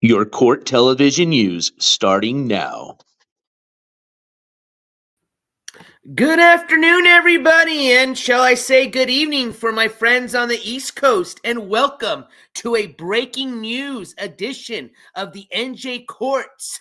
Your court television news starting now. Good afternoon, everybody, and shall I say good evening for my friends on the East Coast, and welcome to a breaking news edition of the NJCourts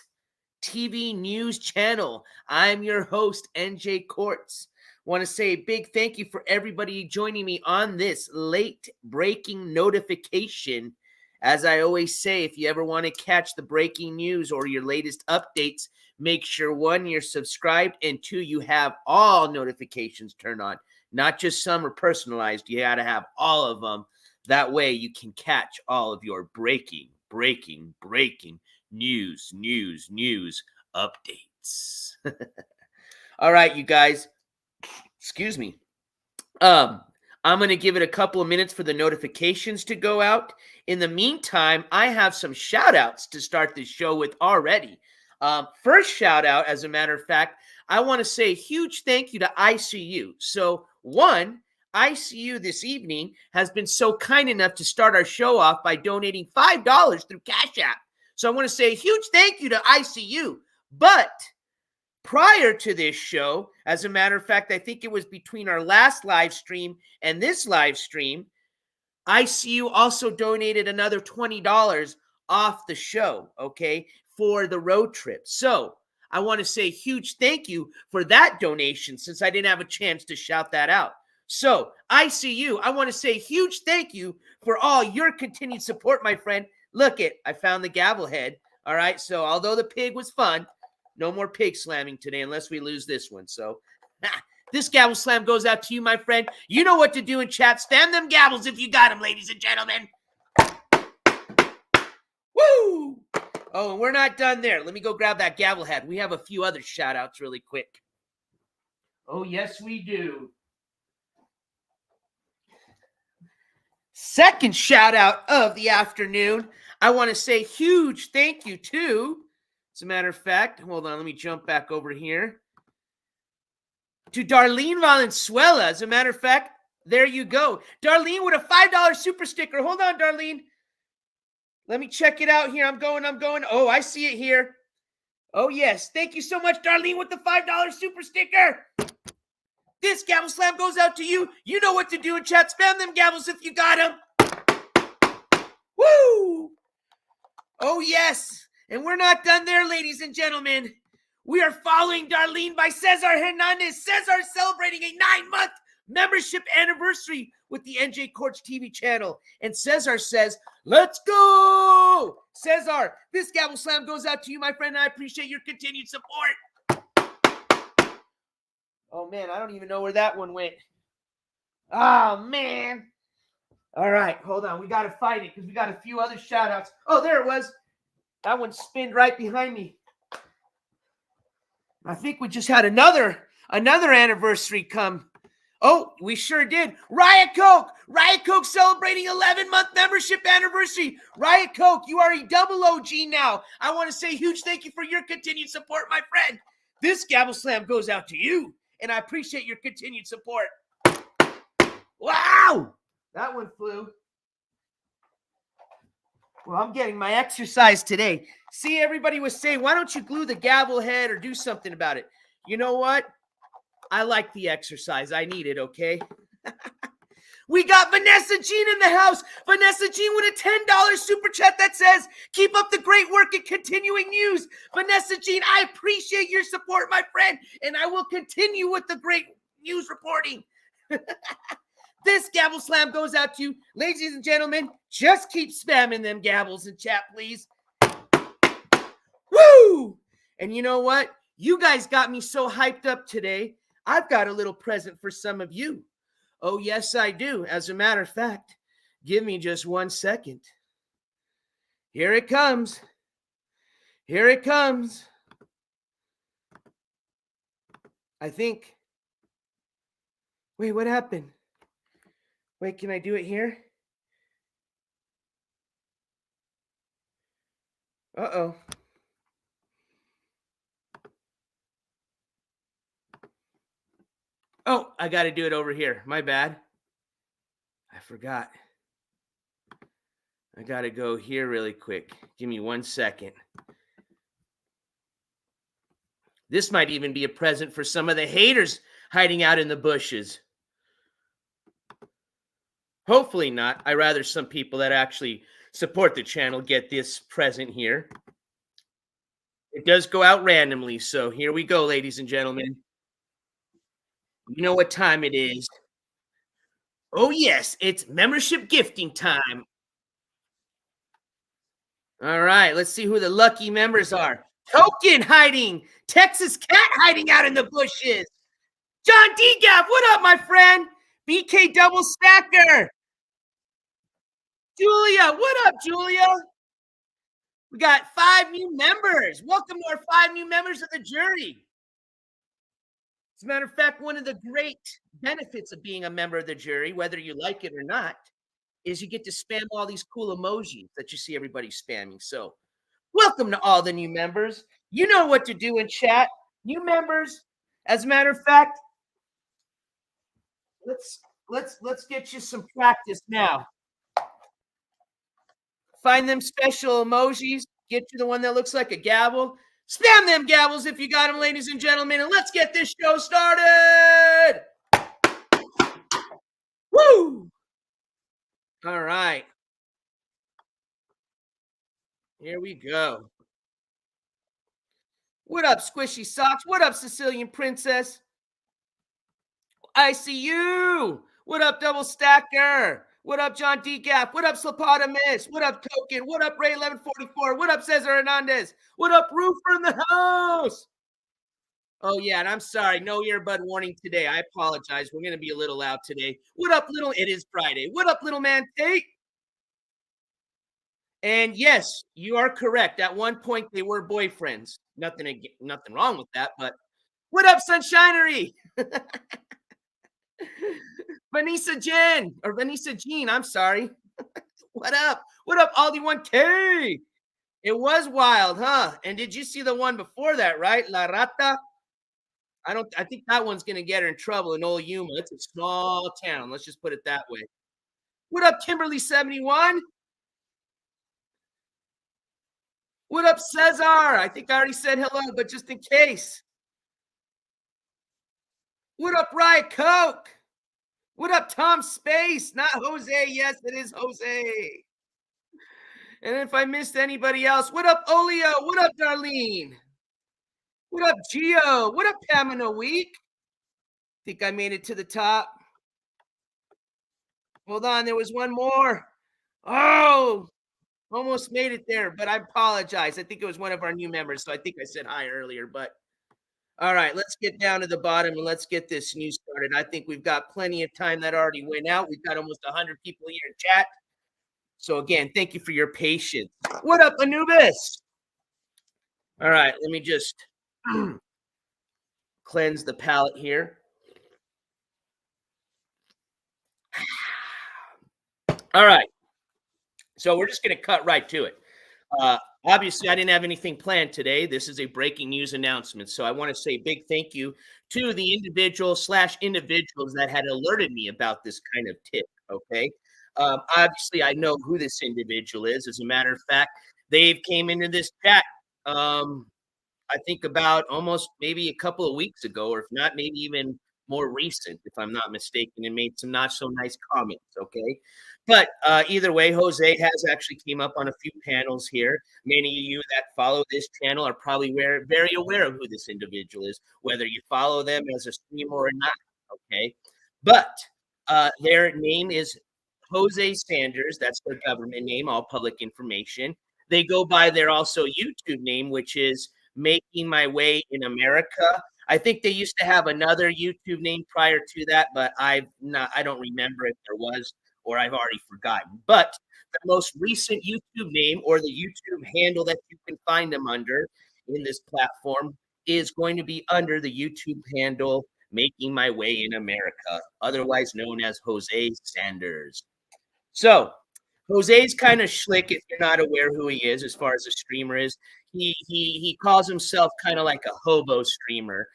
TV news channel. I'm your host, NJCourts. Want to say a big thank you for everybody joining me on this late breaking notification. As I always say, if you ever want to catch the breaking news or your latest updates, make sure one, you're subscribed, and two, you have all notifications turned on. Not just some are personalized. You got to have all of them. That way you can catch all of your breaking news updates. All right, you guys. Excuse me. I'm going to give it a couple of minutes for the notifications to go out. In the meantime, I have some shout outs to start this show with already. First shout out, as a matter of fact, I want to say a huge thank you to ICU. So, one, ICU this evening has been so kind enough to start our show off by donating $5 through Cashapp. So I want to say a huge thank you to ICU. But prior to this show, as a matter of fact, I think it was between our last live stream and this live stream, ICU also donated another $20 off the show, okay, for the road trip. So I want to say a huge thank you for that donation since I didn't have a chance to shout that out. So ICU, I want to say a huge thank you for all your continued support, my friend. Look it, I found the gavel head. All right, so although the pig was fun, no more pig slamming today unless we lose this one. So this gavel slam goes out to you, my friend. You know what to do in chat. Spam them gavels if you got them, ladies and gentlemen. Woo! Oh, and we're not done there. Let me go grab that gavel head. We have a few other shout outs really quick. Oh, yes, we do. Second shout out of the afternoon. I want to say huge thank you to, as a matter of fact, hold on, let me jump back over here. To Darlene Valenzuela. As a matter of fact, there you go. Darlene with a $5 super sticker. Hold on, Darlene. Let me check it out here. I'm going. Oh, I see it here. Oh, yes. Thank you so much, Darlene, with the $5 super sticker. This gavel slam goes out to you. You know what to do in chat. Spam them gavels if you got them. Woo! Oh, yes. And we're not done there, ladies and gentlemen. We are following Darlene by Cesar Hernandez. Cesar celebrating a 9-month membership anniversary with the NJCourts TV channel. And Cesar says, let's go! Cesar, this gavel slam goes out to you, my friend, and I appreciate your continued support. Oh, man, I don't even know where that one went. Oh, man. All right, hold on. We got to fight it because we got a few other shout-outs. Oh, there it was. That one spinned right behind me. I think we just had another anniversary come. Oh, we sure did. Riot Coke celebrating 11-month membership anniversary. Riot Coke, you are a double OG now. I want to say a huge thank you for your continued support, my friend. This gavel slam goes out to you, and I appreciate your continued support. Wow, that one flew. Well, I'm getting my exercise today. See, everybody was saying, why don't you glue the gavel head or do something about it? You know what? I like the exercise. I need it, okay? We got Vanessa Jean in the house. Vanessa Jean with a $10 super chat that says, keep up the great work and continuing news. Vanessa Jean, I appreciate your support, my friend, and I will continue with the great news reporting. This gavel slam goes out to you. Ladies and gentlemen, just keep spamming them gavels in chat, please. Woo! And you know what? You guys got me so hyped up today. I've got a little present for some of you. Oh, yes, I do. As a matter of fact, give me just 1 second. Here it comes. Here it comes. I think. Wait, what happened? Wait, can I do it here? Uh-oh. Oh, I got to do it over here. My bad. I forgot. I got to go here really quick. Give me 1 second. This might even be a present for some of the haters hiding out in the bushes. Hopefully not. I rather some people that actually support the channel get this present here. It does go out randomly, so here we go, ladies and gentlemen. You know what time it is. Oh, yes, it's membership gifting time. All right, let's see who the lucky members are. Token hiding, Texas Cat hiding out in the bushes. John DeGaff, what up, my friend? BK Double Stacker. Julia, what up, Julia? We got 5 new members. Welcome to our 5 new members of the jury. As a matter of fact, one of the great benefits of being a member of the jury, whether you like it or not, is you get to spam all these cool emojis that you see everybody spamming. So welcome to all the new members. You know what to do in chat. New members. As a matter of fact, let's get you some practice now. Find them special emojis. Get you the one that looks like a gavel. Spam them gavels if you got them, ladies and gentlemen, and let's get this show started. Woo! All right. Here we go. What up, Squishy Socks? What up, Sicilian Princess? I see you. What up, Double Stacker? What up, John DeGaff? What up, Slapotamus? What up, Token? What up, Ray1144? What up, Cesar Hernandez? What up, Roofer in the house? Oh, yeah, and I'm sorry. No earbud warning today. I apologize. We're going to be a little loud today. What up, little? It is Friday. What up, little man Tate? And yes, you are correct. At one point, they were boyfriends. Nothing wrong with that. But what up, Sunshinery? Vanessa Jean. I'm sorry. What up? What up, Aldi 1K? It was wild, huh? And did you see the one before that, right? La Rata. I think that one's gonna get her in trouble in old Yuma. It's a small town. Let's just put it that way. What up, Kimberly71? What up, Cesar? I think I already said hello, but just in case. What up, Riot Coke? What up, Tom Space? Not Jose. Yes, it is Jose. And if I missed anybody else, what up, Olio? What up, Darlene? What up, Gio? What up, Pamela Week? Think I made it to the top. Hold on, there was one more. Oh, almost made it there, but I apologize. I think it was one of our new members, so I think I said hi earlier. But all right, let's get down to the bottom and let's get this news started. I think we've got plenty of time that already went out. We've got almost 100 people here in chat. So again, thank you for your patience. What up, Anubis? All right, let me just cleanse the palate here. All right. So we're just going to cut right to it. Obviously, I didn't have anything planned today. This is a breaking news announcement. So I want to say a big thank you to the individuals that had alerted me about this kind of tip. Okay. Obviously, I know who this individual is. As a matter of fact, they came into this chat, I think about almost maybe a couple of weeks ago, or if not, maybe even more recent, if I'm not mistaken, and made some not so nice comments. Okay. But either way, Jose has actually came up on a few panels here. Many of you that follow this channel are probably very aware of who this individual is, whether you follow them as a streamer or not. Okay. But their name is Jose Sanders. That's their government name, all public information. They go by their also YouTube name, which is Making My Way in America. I think they used to have another YouTube name prior to that, but I don't remember if there was, or I've already forgotten. But the most recent YouTube name, or the YouTube handle that you can find them under in this platform, is going to be under the YouTube handle Making My Way in America, otherwise known as Jose Sanders. So Jose's kind of schlick if you're not aware who he is as far as a streamer is. He calls himself kind of like a hobo streamer.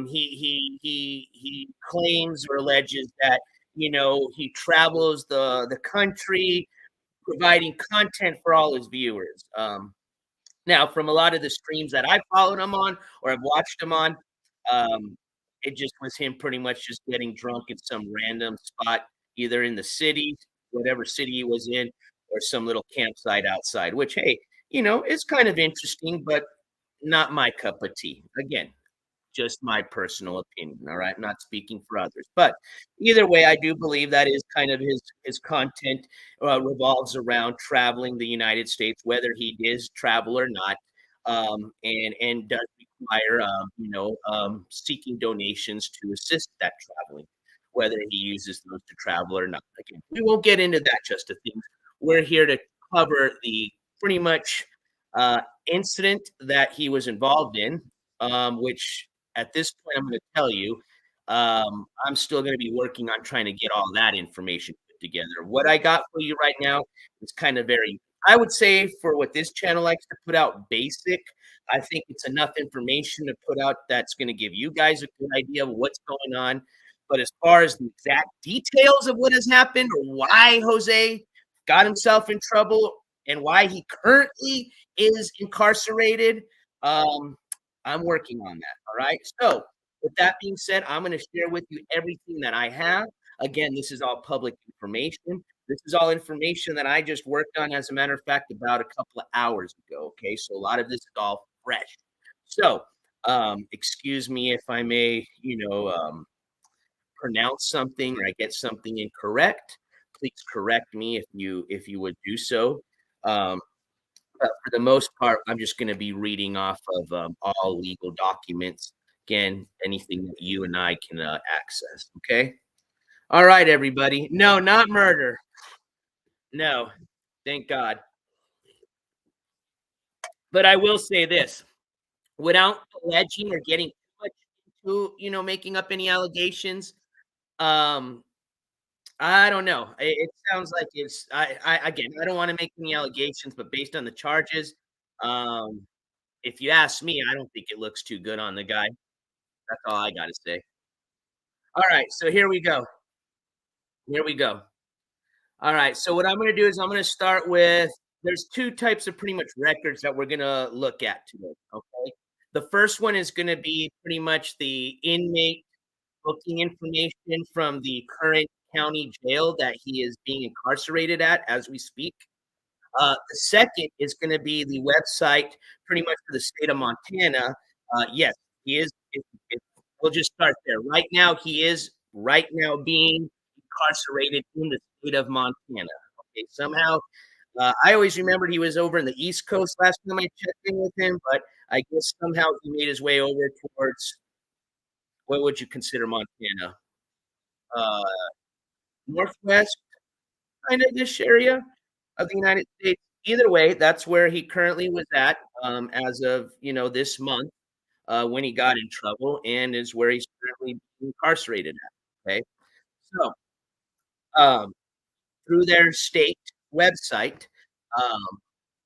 He claims or alleges that he travels the country providing content for all his viewers. Now, from a lot of the streams that I followed him on or have watched him on, um, it just was him pretty much just getting drunk at some random spot, either in the city, whatever city he was in, or some little campsite outside, which, hey, is kind of interesting, but not my cup of tea. Again, just my personal opinion, all right? I'm not speaking for others. But either way, I do believe that is kind of his content revolves around traveling the United States, whether he is travel or not, and does require seeking donations to assist that traveling, whether he uses those to travel or not. Again, we won't get into that just a things. We're here to cover the pretty much incident that he was involved in, which at this point, I'm going to tell you, I'm still going to be working on trying to get all that information put together. What I got for you right now is kind of I would say, for what this channel likes to put out, basic. I think it's enough information to put out that's going to give you guys a good idea of what's going on. But as far as the exact details of what has happened or why Jose got himself in trouble and why he currently is incarcerated, I'm working on that. All right. So, with that being said, I'm going to share with you everything that I have. Again, this is all public information. This is all information that I just worked on, as a matter of fact, about a couple of hours ago. Okay. So, a lot of this is all fresh. So, excuse me if I may, pronounce something or I get something incorrect. Please correct me if you would do so. Um, but for the most part, I'm just going to be reading off of all legal documents. Again, anything that you and I can access. Okay. All right, everybody. No, not murder. No, thank God. But I will say this, without alleging or getting too much into, making up any allegations, um, I don't know. It sounds like again, I don't want to make any allegations, but based on the charges, um, if you ask me, I don't think it looks too good on the guy. That's all I got to say. All right, so here we go. Here we go. All right, so what I'm going to do is I'm going to start with there's two types of pretty much records that we're going to look at today. Okay. The first one is going to be pretty much the inmate booking information from the current county jail that he is being incarcerated at as we speak. The second is going to be the website pretty much for the state of Montana. Yes, he is. We'll just start there. Right now, he is being incarcerated in the state of Montana. Okay, somehow, I always remembered he was over in the East Coast last time I checked in with him, but I guess somehow he made his way over towards what would you consider Montana? Uh, Northwest kind of this area of the United States. Either way, that's where he currently was at as of this month when he got in trouble, and is where he's currently incarcerated at. Okay, so um, through their state website, um,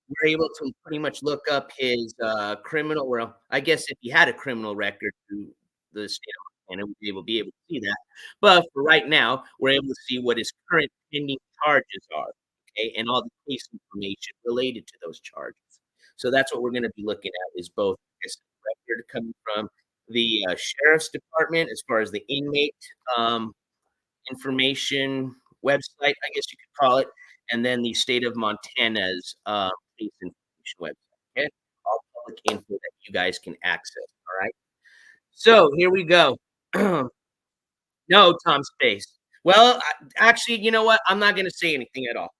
we're able to pretty much look up his criminal. Well, I guess if he had a criminal record through the state of Montana, we'd be able to see that. But for right now, we're able to see what his current pending charges are, okay, and all the case information related to those charges. So that's what we're going to be looking at is both his record coming from the sheriff's department as far as the inmate information website, I guess you could call it, and then the state of Montana's police information website. Okay, all public info that you guys can access. All right. So here we go. No, Tom Space. Well, actually, you know what? I'm not going to say anything at all.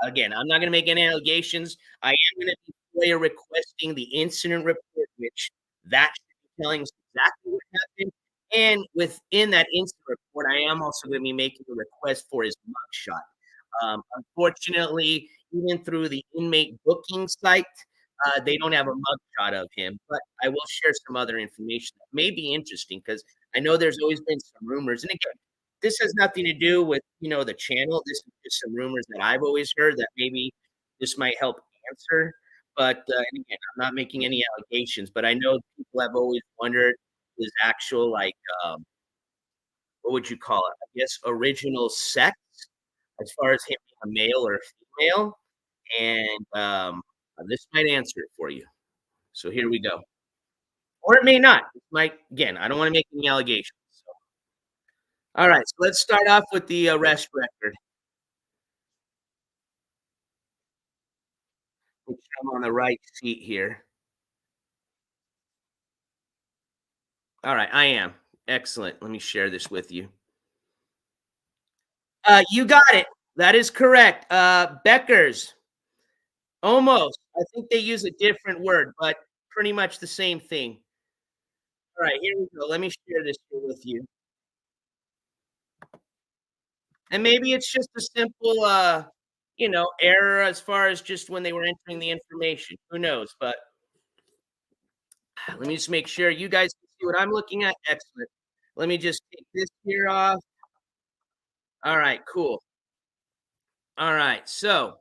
Again, I'm not going to make any allegations. I am going to be FOIA requesting the incident report, which that should be telling us exactly what happened. And within that incident report, I am also going to be making a request for his mugshot. Unfortunately, even through the inmate booking site, they don't have a mugshot of him. But I will share some other information that may be interesting because I know there's always been some rumors. And again, this has nothing to do with the channel. This is just some rumors that I've always heard that maybe this might help answer. But and again, I'm not making any allegations, but I know people have always wondered his actual what would you call it? I guess original sex as far as him being a male or a female. and this might answer it for you. So here we go. Or it may not. It might, again, I don't want to make any allegations. So. All right, so let's start off with the arrest record. Make sure I'm on the right seat here. All right, I am. Excellent. Let me share this with you. You got it. That is correct. Beckers. Almost. I think they use a different word, but pretty much the same thing. All right, here we go. Let me share this here with you. And maybe it's just a simple, error as far as just when they were entering the information. Who knows? But let me just make sure you guys can see what I'm looking at. Excellent. Let me just take this here off. All right, cool. All right, so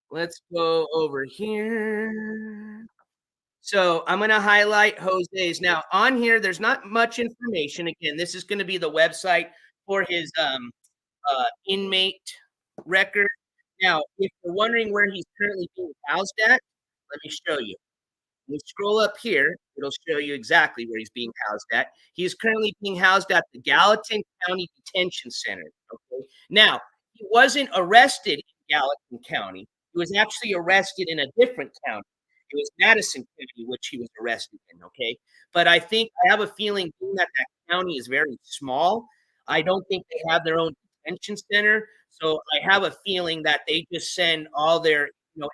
let's go over here. So I'm going to highlight Jose's. Now on here, there's not much information. Again, this is going to be the website for his inmate record. Now, if you're wondering where he's currently being housed at, let me show you. When you scroll up here, it'll show you exactly where he's being housed at. He is currently being housed at the Gallatin County Detention Center. Okay. Now, he wasn't arrested in Gallatin County. He was actually arrested in a different county. It was Madison County, which he was arrested in. Okay. But I have a feeling being that that county is very small, I don't think they have their own detention center. So I have a feeling that they just send all their,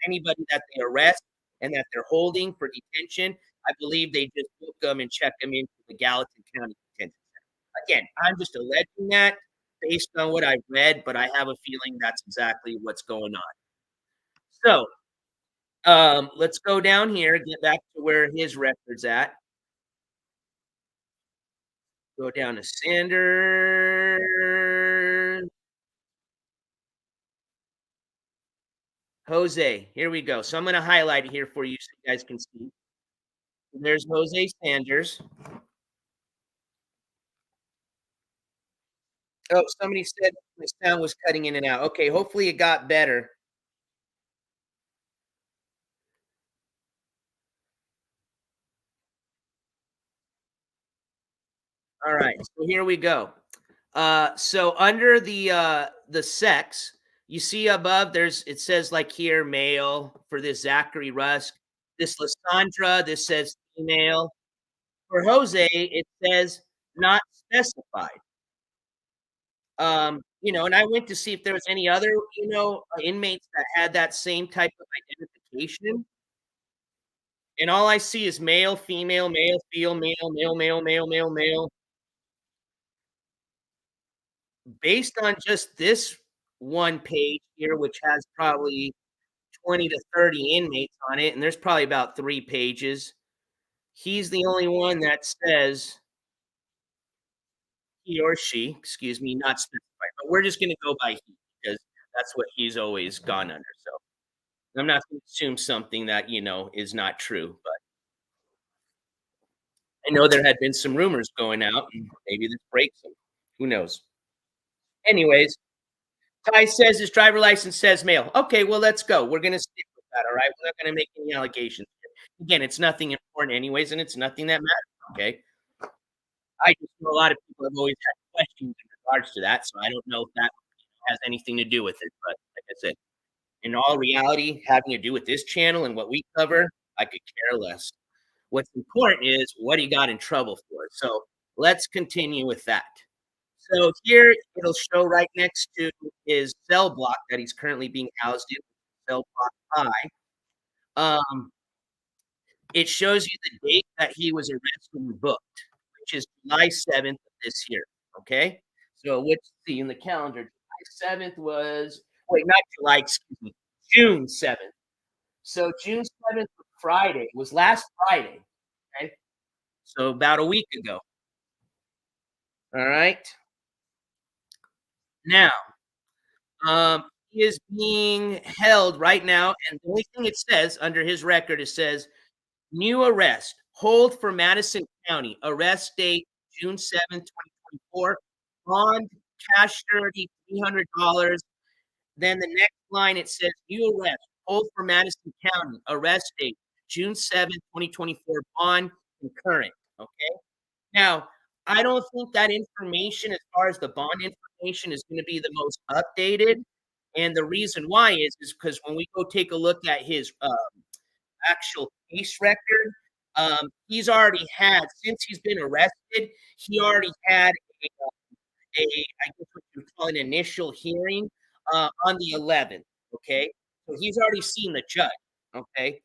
anybody that they arrest and that they're holding for detention. I believe they just book them and check them into the Gallatin County Detention Center. Again, I'm just alleging that based on what I've read, but I have a feeling that's exactly what's going on. So let's go down here, get back to where his record's at. Go down to Sanders. Jose, here we go. So I'm going to highlight it here for you so you guys can see. There's Jose Sanders. Oh, somebody said my sound was cutting in and out. Okay, hopefully it got better. All right, so here we go. So under the sex, you see above it says like here male for this Zachary Rusk, this Lysandra, this says female. For Jose, it says not specified. And I went to see if there was any other, inmates that had that same type of identification. And all I see is male, female, male, female, male, male, male, male, male. Based on just this one page here, which has probably 20 to 30 inmates on it, and there's probably about 3 pages. He's the only one that says he or she, excuse me, not specified, but we're just gonna go by he because that's what he's always gone under. So I'm not gonna assume something that, is not true, but I know there had been some rumors going out, and maybe this breaks them. Who knows? Anyways, Ty says his driver license says male. Okay, well, let's go. We're gonna stick with that, all right? We're not gonna make any allegations here. Again, it's nothing important anyways, and it's nothing that matters, okay? I just know a lot of people have always had questions in regards to that, so I don't know if that has anything to do with it. But like I said, in all reality, having to do with this channel and what we cover, I could care less. What's important is what he got in trouble for. So let's continue with that. So here it'll show right next to his cell block that he's currently being housed in, cell block I. It shows you the date that he was arrested and booked, which is July 7th of this year. Okay. So let's see in the calendar. July 7th was, wait, not July, excuse me, June 7th. So June 7th was Friday, was last Friday. Okay. So about a week ago. All right. Now, he is being held right now, and the only thing it says under his record, it says new arrest, hold for Madison County, arrest date June 7th, 2024, bond, cash surety, $300. Then the next line, it says new arrest, hold for Madison County, arrest date, June 7th, 2024, bond concurrent. Okay. Now, I don't think that information, as far as the bond information, is going to be the most updated. And the reason why is because when we go take a look at his actual case record, he's already had, since he's been arrested, he already had I guess what you call an initial hearing on the 11th. Okay, so he's already seen the judge. Okay,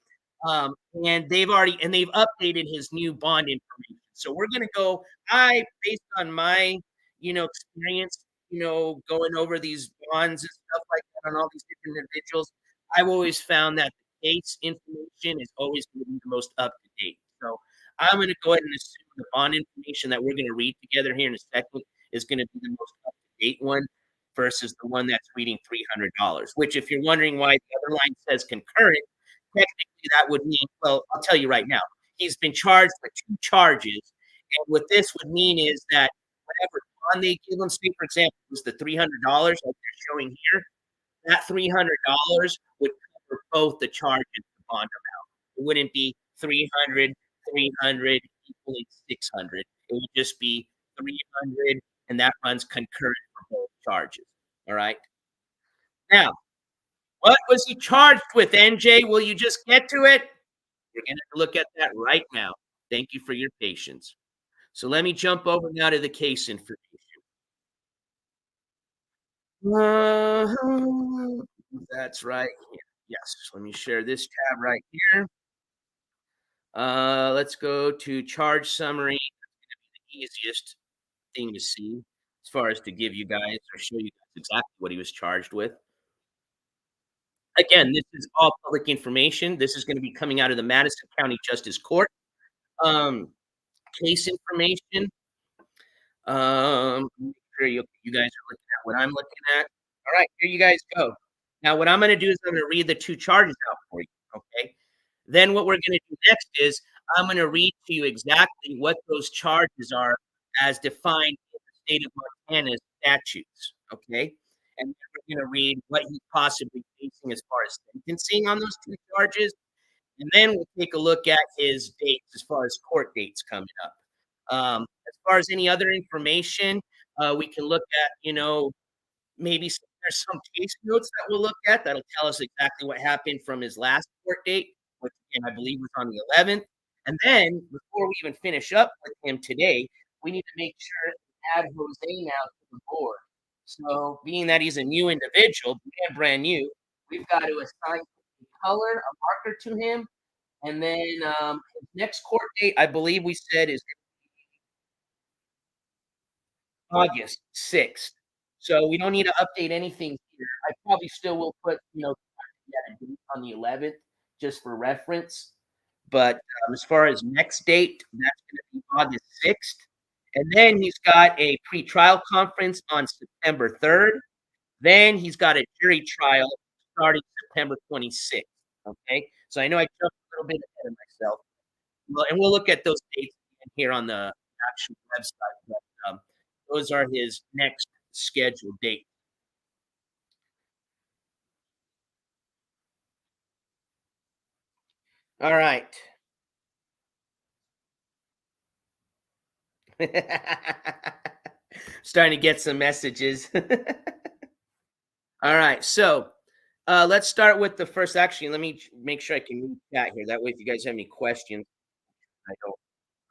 um, and they've updated his new bond information. So we're gonna go. Based on my experience, going over these bonds and stuff like that on all these different individuals, I've always found that the case information is always going to be the most up to date. So I'm going to go ahead and assume the bond information that we're going to read together here in a second is going to be the most up to date one versus the one that's reading $300. Which, if you're wondering why the other line says concurrent, technically that would mean, well, I'll tell you right now, he's been charged with 2 charges, and what this would mean is that whatever bond they give him, say for example, was the $300 like they're showing here, that $300 would cover both the charges and the bond amount. It wouldn't be 300, 300 equaling 600. It would just be 300, and that runs concurrent for both charges. All right. Now, what was he charged with, NJ? Will you just get to it? We're going to look at that right now. Thank you for your patience. So let me jump over now to the case information. That's right here. Yes, let me share this tab right here. Let's go to charge summary. The easiest thing to see as far as to give you guys or show you guys exactly what he was charged with. Again, this is all public information. This is going to be coming out of the Madison County Justice Court. Case information. Make sure you guys are looking at what I'm looking at. All right, here you guys go. Now, what I'm going to do is I'm going to read the 2 charges out for you. Okay. Then what we're going to do next is I'm going to read to you exactly what those charges are as defined in the state of Montana's statutes. Okay. And then we're going to read what he's possibly facing as far as sentencing on those 2 charges. And then we'll take a look at his dates as far as court dates coming up. As far as any other information, we can look at, maybe there's some case notes that we'll look at that'll tell us exactly what happened from his last court date, which again, I believe was on the 11th. And then before we even finish up with him today, we need to make sure to add Jose now to the board. So being that he's a new individual, brand new, we've got to assign a color, a marker to him. And then his next court date, I believe we said, is August 6th. So we don't need to update anything here. I probably still will put, a date on the 11th just for reference. But as far as next date, that's going to be August 6th. And then he's got a pretrial conference on September 3rd. Then he's got a jury trial starting September 26th. Okay. So I know I jumped a little bit ahead of myself. Well, and we'll look at those dates here on the actual website. But those are his next scheduled dates. All right. Starting to get some messages. All right. So let's start with the first. Actually, let me make sure I can read chat here. That way, if you guys have any questions, I don't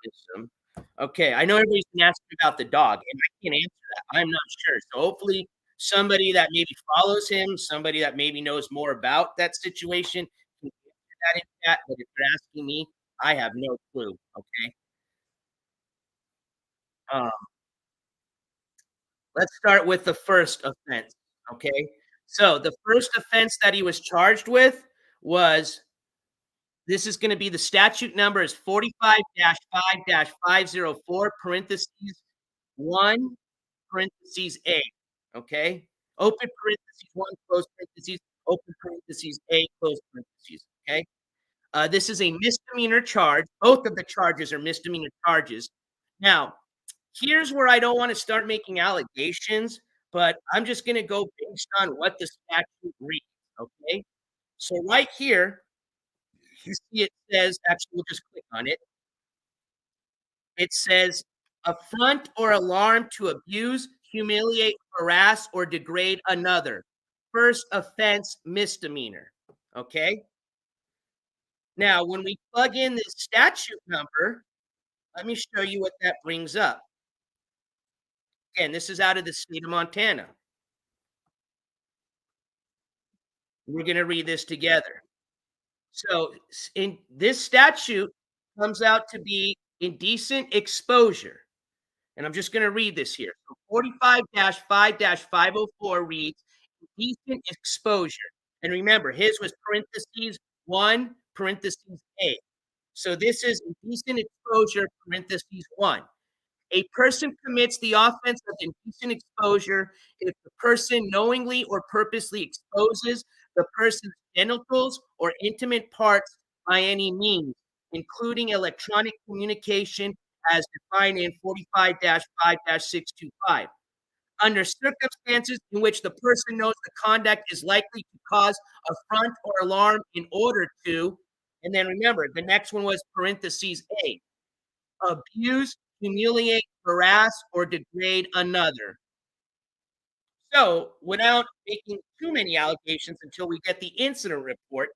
miss them. Okay. I know everybody's been asking about the dog, and I can't answer that. I'm not sure. So hopefully, somebody that maybe follows him, somebody that maybe knows more about that situation, can answer that in chat. But if you're asking me, I have no clue. Okay. Um, let's start with the first offense. Okay. So the first offense that he was charged with was, this is going to be, the statute number is 45-5-504 parentheses 1 parentheses A. Okay. Open parentheses 1, close parentheses, open parentheses A, close parentheses. Okay. This is a misdemeanor charge. Both of the charges are misdemeanor charges. Now, here's where I don't want to start making allegations, but I'm just going to go based on what the statute reads. Okay. So right here, you see it says, actually, we'll just click on it. It says affront or alarm to abuse, humiliate, harass, or degrade another. First offense misdemeanor. Okay. Now, when we plug in this statute number, let me show you what that brings up. Again, this is out of the state of Montana. We're going to read this together. So, in this statute comes out to be indecent exposure. And I'm just going to read this here. So 45-5-504 reads indecent exposure. And remember, his was parentheses 1, parentheses A. So this is indecent exposure, parentheses 1. A person commits the offense of indecent exposure if the person knowingly or purposely exposes the person's genitals or intimate parts by any means, including electronic communication as defined in 45-5-625. Under circumstances in which the person knows the conduct is likely to cause affront or alarm in order to, and then remember, the next one was parentheses A, abuse, humiliate, harass, or degrade another. So, without making too many allegations until we get the incident report,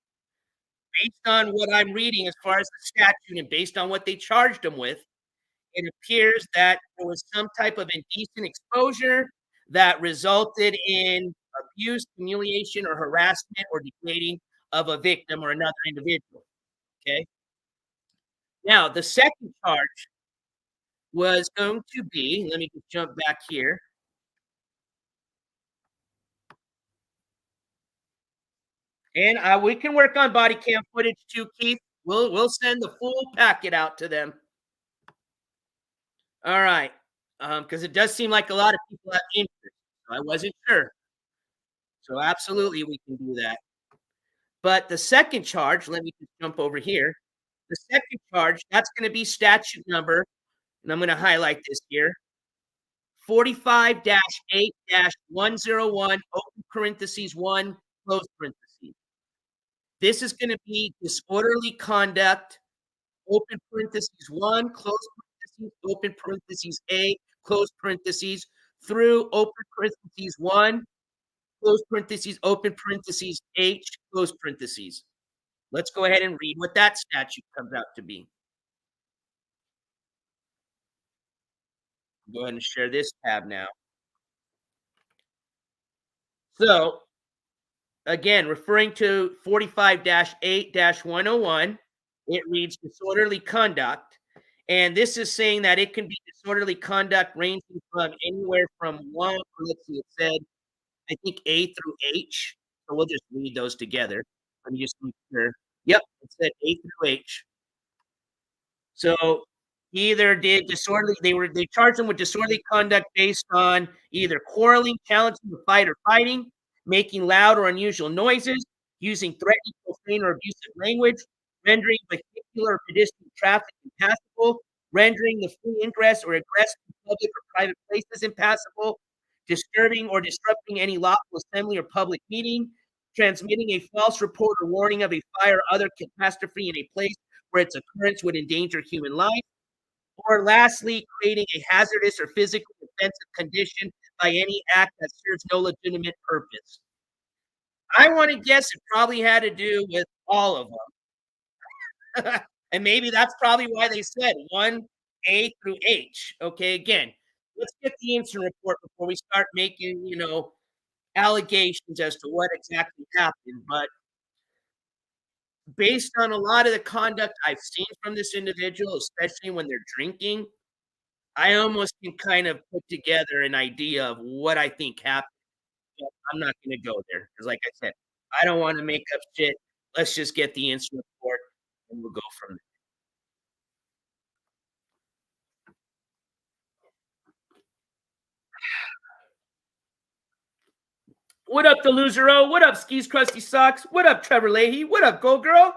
based on what I'm reading as far as the statute and based on what they charged him with, it appears that there was some type of indecent exposure that resulted in abuse, humiliation, or harassment or degrading of a victim or another individual. Okay. Now, the second charge was going to be, let me just jump back here. And we can work on body cam footage too, Keith. We'll send the full packet out to them. All right, because it does seem like a lot of people have interest. So I wasn't sure. So absolutely, we can do that. But the second charge, let me just jump over here. The second charge, that's going to be statute number, and I'm going to highlight this here. 45-8-101, open parentheses 1, close parentheses. This is going to be disorderly conduct, open parentheses 1, close parentheses, open parentheses A, close parentheses, through open parentheses 1, close parentheses, open parentheses H, close parentheses. Let's go ahead and read what that statute comes out to be. Go ahead and share this tab now. So, again, referring to 45-8-101, it reads disorderly conduct. And this is saying that it can be disorderly conduct ranging from anywhere from one, let's see, it said, I think A through H. So we'll just read those together. Let me just make sure. Yep, it said A through H. So he either did disorderly, they charged him with disorderly conduct based on either quarreling, challenging the fight or fighting, making loud or unusual noises, using threatening, profane, or abusive language, rendering vehicular or pedestrian traffic impassable, rendering the free ingress or egress to public or private places impassable, disturbing or disrupting any lawful assembly or public meeting, transmitting a false report or warning of a fire or other catastrophe in a place where its occurrence would endanger human life, or lastly, creating a hazardous or physically offensive condition by any act that serves no legitimate purpose. I want to guess it probably had to do with all of them. And maybe that's probably why they said 1A through H. Okay, again, let's get the incident report before we start making, allegations as to what exactly happened. But based on a lot of the conduct I've seen from this individual, especially when they're drinking, I almost can kind of put together an idea of what I think happened. But I'm not gonna go there because, like I said, I don't wanna make up shit. Let's just get the incident report, and we'll go from there. What up, the loser-o? What up, Skis Crusty Socks? What up, Trevor Leahy? What up, Gold Girl?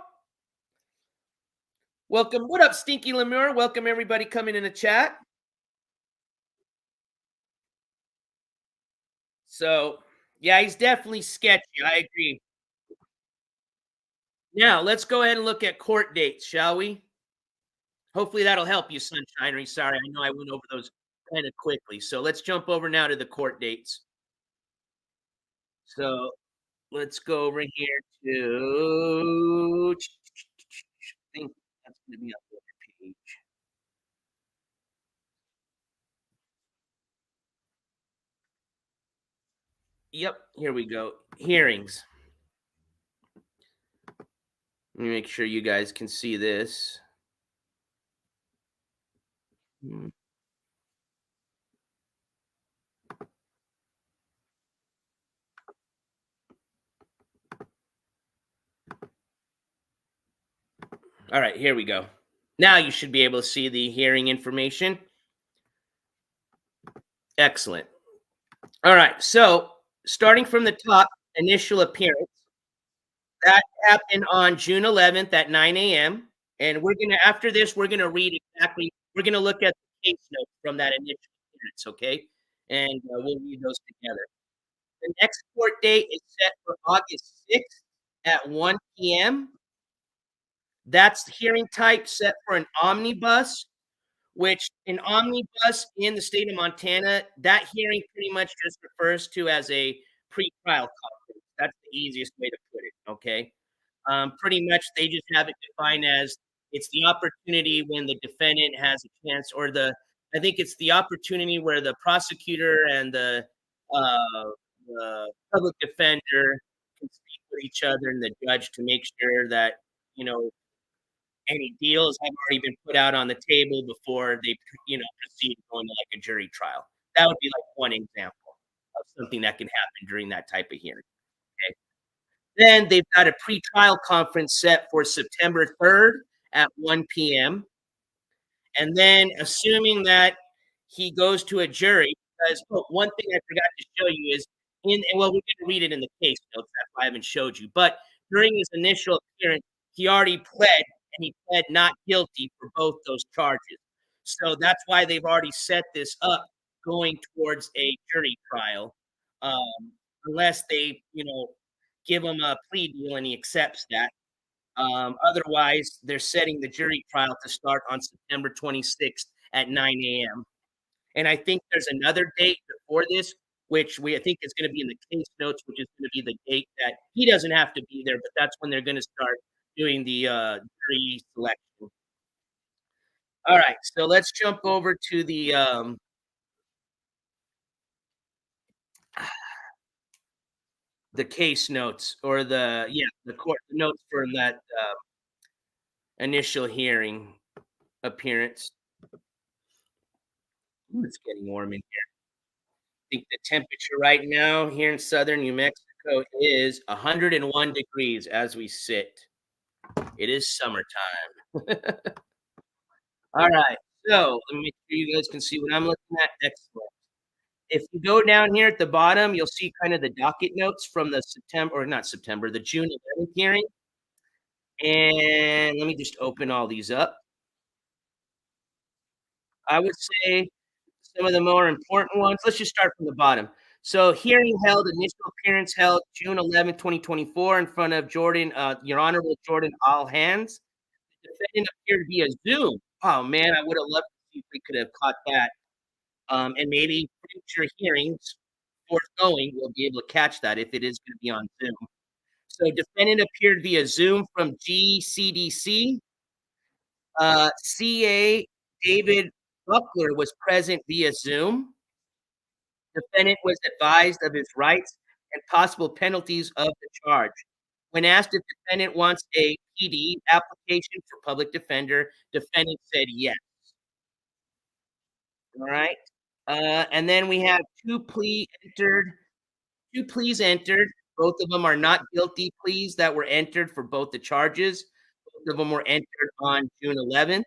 Welcome. What up, Stinky Lemur? Welcome, everybody coming in the chat. So, yeah, he's definitely sketchy. I agree. Now, let's go ahead and look at court dates, shall we? Hopefully that'll help you, Sunshinery. Sorry, I know I went over those kind of quickly. So let's jump over now to the court dates. So let's go over here to, I think that's going to be on the other page. Yep, here we go. Hearings. Let me make sure you guys can see this. Hmm. All right, here we go. Now you should be able to see the hearing information. Excellent. All right, so starting from the top, initial appearance. That happened on June 11th at 9 a.m. And we're gonna after this, we're gonna read exactly. We're gonna look at the case notes from that initial appearance, okay? And we'll read those together. The next court date is set for August 6th at 1 p.m. That's the hearing type set for an omnibus, which an omnibus in the state of Montana, that hearing pretty much just refers to as a pre-trial conference. That's the easiest way to put it, okay? Pretty much they just have it defined as it's the opportunity when the defendant has a chance, or I think it's the opportunity where the prosecutor and the public defender can speak with each other and the judge to make sure that, you know, any deals have already been put out on the table before they, proceed going to like a jury trial. That would be like one example of something that can happen during that type of hearing. Okay. Then they've got a pre-trial conference set for September 3rd at 1 p.m. And then assuming that he goes to a jury, because one thing I forgot to show you is well, we didn't read it in the case notes, that's why I haven't showed you. But during his initial appearance, he already pled and he pled not guilty for both those charges. So that's why they've already set this up going towards a jury trial. Unless they, give him a plea deal and he accepts that. Otherwise, they're setting the jury trial to start on September 26th at 9 a.m. And I think there's another date before this, which I think is going to be in the case notes, which is going to be the date that he doesn't have to be there, but that's when they're going to start doing the jury selection. All right, so let's jump over to the case notes, or the court notes for that initial hearing appearance. Ooh, it's getting warm in here. I think the temperature right now here in southern New Mexico is 101 degrees as we sit. It is summertime. All right, so let me make sure you guys can see what I'm looking at. Excellent. If you go down here at the bottom, you'll see kind of the docket notes from the the June 11th hearing. And let me just open all these up. I would say some of the more important ones. Let's just start from the bottom. So, hearing held, initial appearance held June 11th, 2024, in front of Your Honorable Jordan All Hands. The defendant appeared via Zoom. Oh man, I would have loved to see if we could have caught that. And maybe future hearings forthgoing will be able to catch that if it is going to be on Zoom. So, defendant appeared via Zoom from GCDC. CA David Buckler was present via Zoom. Defendant was advised of his rights and possible penalties of the charge. When asked if defendant wants a PD application for public defender, defendant said yes. All right. And then we have two pleas entered. Both of them are not guilty pleas that were entered for both the charges. Both of them were entered on June 11th.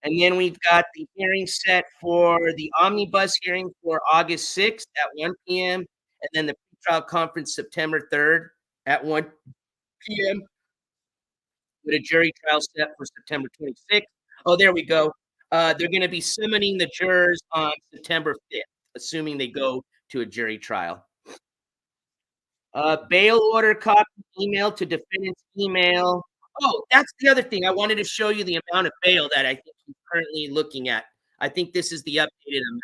And then we've got the hearing set for the omnibus hearing for August 6th at 1 p.m. And then the pretrial conference September 3rd at 1 p.m. with a jury trial set for September 26th. Oh, there we go. They're going to be summoning the jurors on September 5th, assuming they go to a jury trial. Bail order copy email to defendant's email. Oh, that's the other thing. I wanted to show you the amount of bail that I think he's currently looking at. I think this is the updated amount,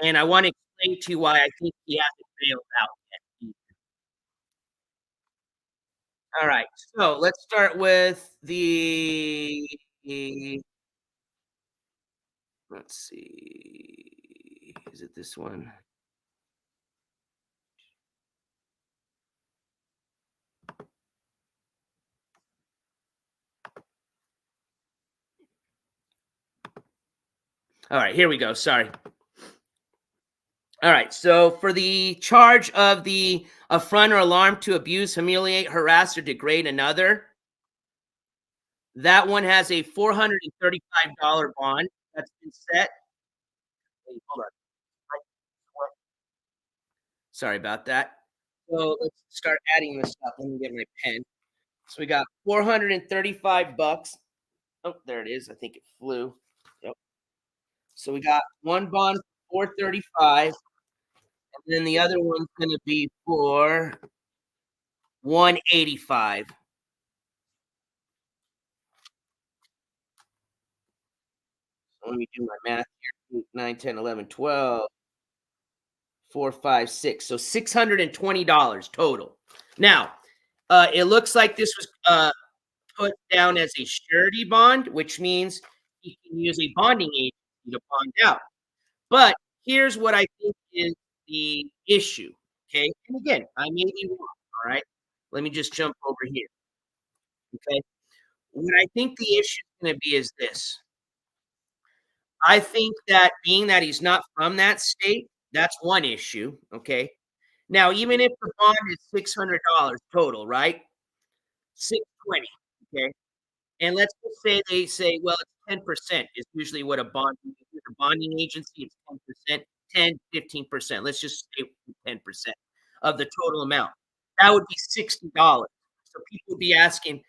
and I want to explain to you why I think he hasn't bailed out yet. All right, so let's start with the let's see. Is it this one? All right, here we go. Sorry. All right, so for the charge of the affront or alarm to abuse, humiliate, harass, or degrade another, that one has a $435 bond that's been set. Wait, hold on. Sorry about that. So let's start adding this up. Let me get my pen. So we got 435 bucks. Oh, there it is. I think it flew. Yep. So we got one bond for 435, and then the other one's gonna be for 185. So let me do my math here. 8, 9, 10, 11, 12, 4, 5, 6. So $620 total. Now, it looks like this was put down as a surety bond, which means he can use a bonding agency to bond out. But here's what I think is the issue. Okay. And again, I may be wrong. All right. Let me just jump over here. Okay. What I think the issue is going to be is this. I think that being that he's not from that state, that's one issue. Okay. Now, even if the bond is $600 total, right? 620. Okay. And let's just say they say, well, it's 10% is usually what a bonding agency, it's 10%, 10, 15%. Let's just say 10% of the total amount. That would be $60. So people would be asking,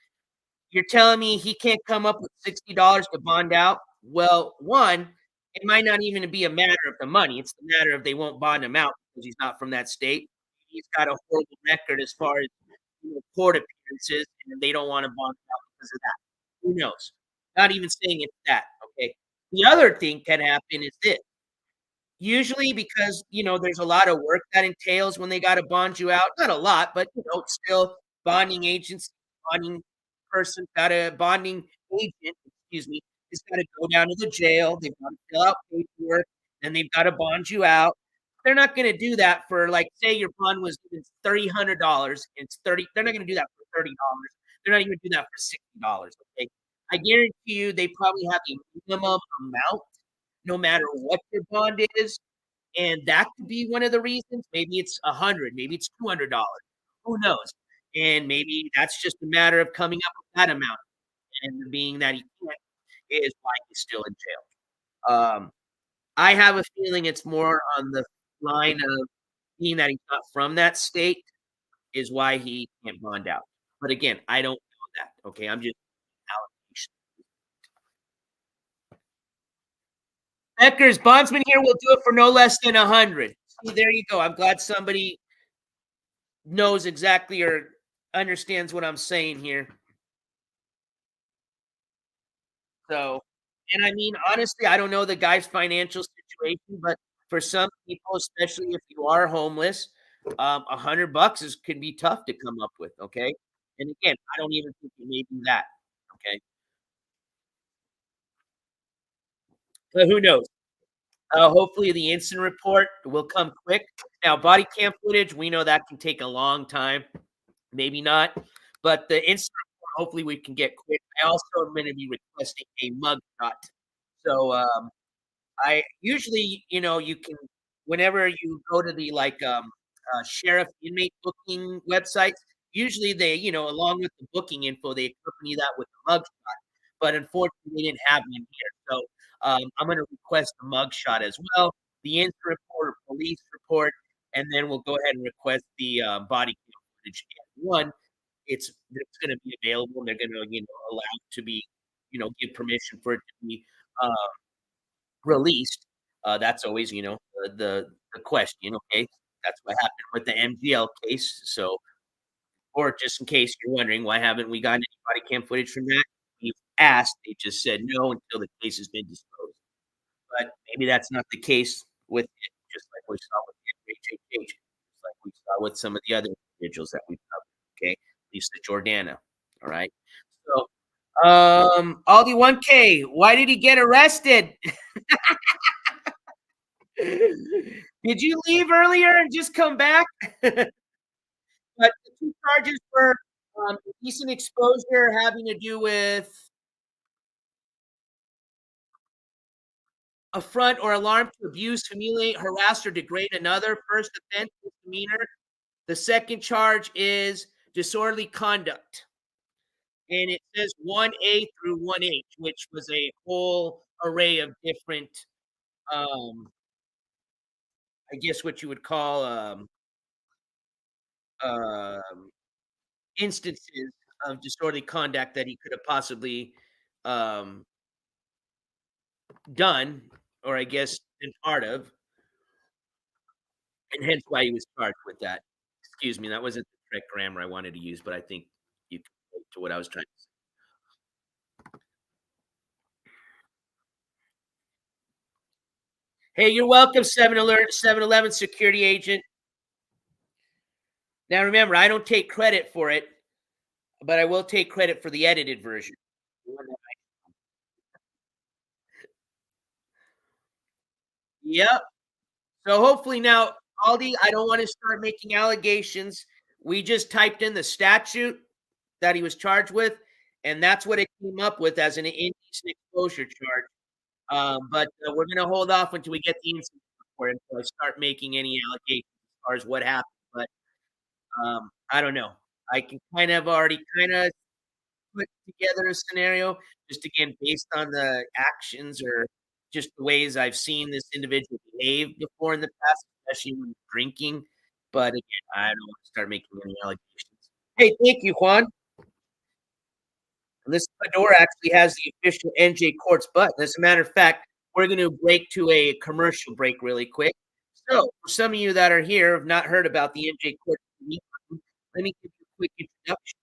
you're telling me he can't come up with $60 to bond out? Well, one, it might not even be a matter of the money. It's the matter of they won't bond him out because he's not from that state. He's got a horrible record as far as court appearances, and they don't want to bond him out because of that. Who knows? Not even saying it's that. Okay. The other thing can happen is this. Usually because, there's a lot of work that entails when they gotta bond you out. Not a lot, but, still bonding agents, bonding person, got a bonding agent, excuse me, has gotta go down to the jail. They've gotta fill out paperwork, and they've gotta bond you out. They're not gonna do that for, like, say your bond was it's $300, it's 30 they're not gonna do that for $30. They're not even gonna do that for $60, okay? I guarantee you they probably have a minimum amount no matter what your bond is, and that could be one of the reasons. Maybe it's 100, maybe it's $200. Who knows? And maybe that's just a matter of coming up with that amount, and being that he can't is why he's still in jail. I have a feeling it's more on the line of being that he's not from that state is why he can't bond out. But again, I don't know that. Okay, I'm just allegation. Becker's bondsman here will do it for no less than 100. See, there you go. I'm glad somebody knows exactly or understands what I'm saying here. So, and I mean, honestly, I don't know the guy's financial situation, but for some people, especially if you are homeless, $100 is can be tough to come up with. Okay, and again, I don't even think it may be that. Okay, but who knows? Hopefully, the incident report will come quick. Now, body cam footage, we know that can take a long time. Maybe not, but the incident report, hopefully, we can get quick. I also am going to be requesting a mug shot. So, I usually, you can whenever you go to the sheriff inmate booking websites, usually they, along with the booking info, they accompany that with a mug shot. But unfortunately, they didn't have one here. So I'm going to request a mug shot as well, the incident report, or police report, and then we'll go ahead and request the body cam footage. And one, it's going to be available, and they're going to, allow it to be, give permission for it to be released. That's always, the question, okay? That's what happened with the MGL case. So, or just in case you're wondering, why haven't we gotten any body cam footage from that? We've asked, they just said no until the case has been disclosed. But maybe that's not the case with it, just like we saw with the NJCourts, just like we saw with some of the other individuals that we've covered, okay? Lisa Jordana, all right? So, Aldi 1K, why did he get arrested? Did you leave earlier and just come back? But the 2 charges were, indecent exposure having to do with affront or alarm to abuse, humiliate, harass, or degrade another. First offense, misdemeanor. The second charge is disorderly conduct, and it says 1A through 1H, which was a whole array of different, um, I guess what you would call, um, instances of disorderly conduct that he could have possibly, um, done, or I guess been part of, and hence why he was charged with that. Excuse me, that wasn't the correct grammar I wanted to use, but I think you can relate to what I was trying to say. Hey, you're welcome, 7-Eleven security agent. Now remember, I don't take credit for it, but I will take credit for the edited version. Yep. So hopefully now, Aldi, I don't want to start making allegations. We just typed in the statute that he was charged with, and that's what it came up with as an indecent exposure charge. But we're going to hold off until we get the incident report until I start making any allegations as far as what happened. But I don't know. I can kind of put together a scenario just again based on the actions or just the ways I've seen this individual behave before in the past, especially when drinking. But again, I don't want to start making any allegations. Hey, thank you, Juan. And this fedora actually has the official NJCourts button. As a matter of fact, we're going to break to a commercial break really quick. So, for some of you that are here have not heard about the NJCourts TV button, let me give you a quick introduction.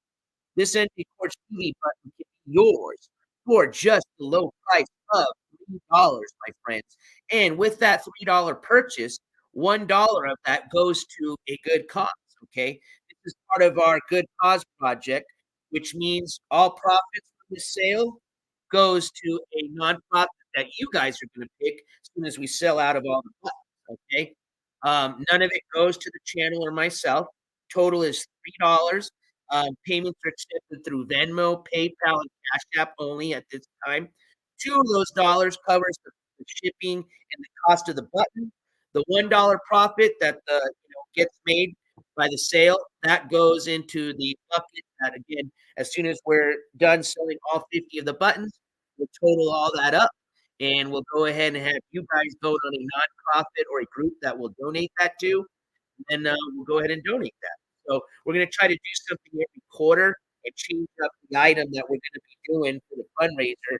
This NJCourts TV button can be yours for just the low price of $3, my friends. And with that $3 purchase, $1 of that goes to a good cause. Okay. This is part of our good cause project, which means all profits from the sale goes to a nonprofit that you guys are going to pick as soon as we sell out of all the buttons. Okay. None of it goes to the channel or myself. Total is $3. Payments are accepted through Venmo, PayPal, and Cash App only at this time. 2 of those dollars covers the shipping and the cost of the button. The $1 profit that gets made by the sale, that goes into the bucket that, again, as soon as we're done selling all 50 of the buttons, we'll total all that up, and we'll go ahead and have you guys vote on a nonprofit or a group that will donate that to, and we'll go ahead and donate that. So we're going to try to do something every quarter and change up the item that we're going to be doing for the fundraiser.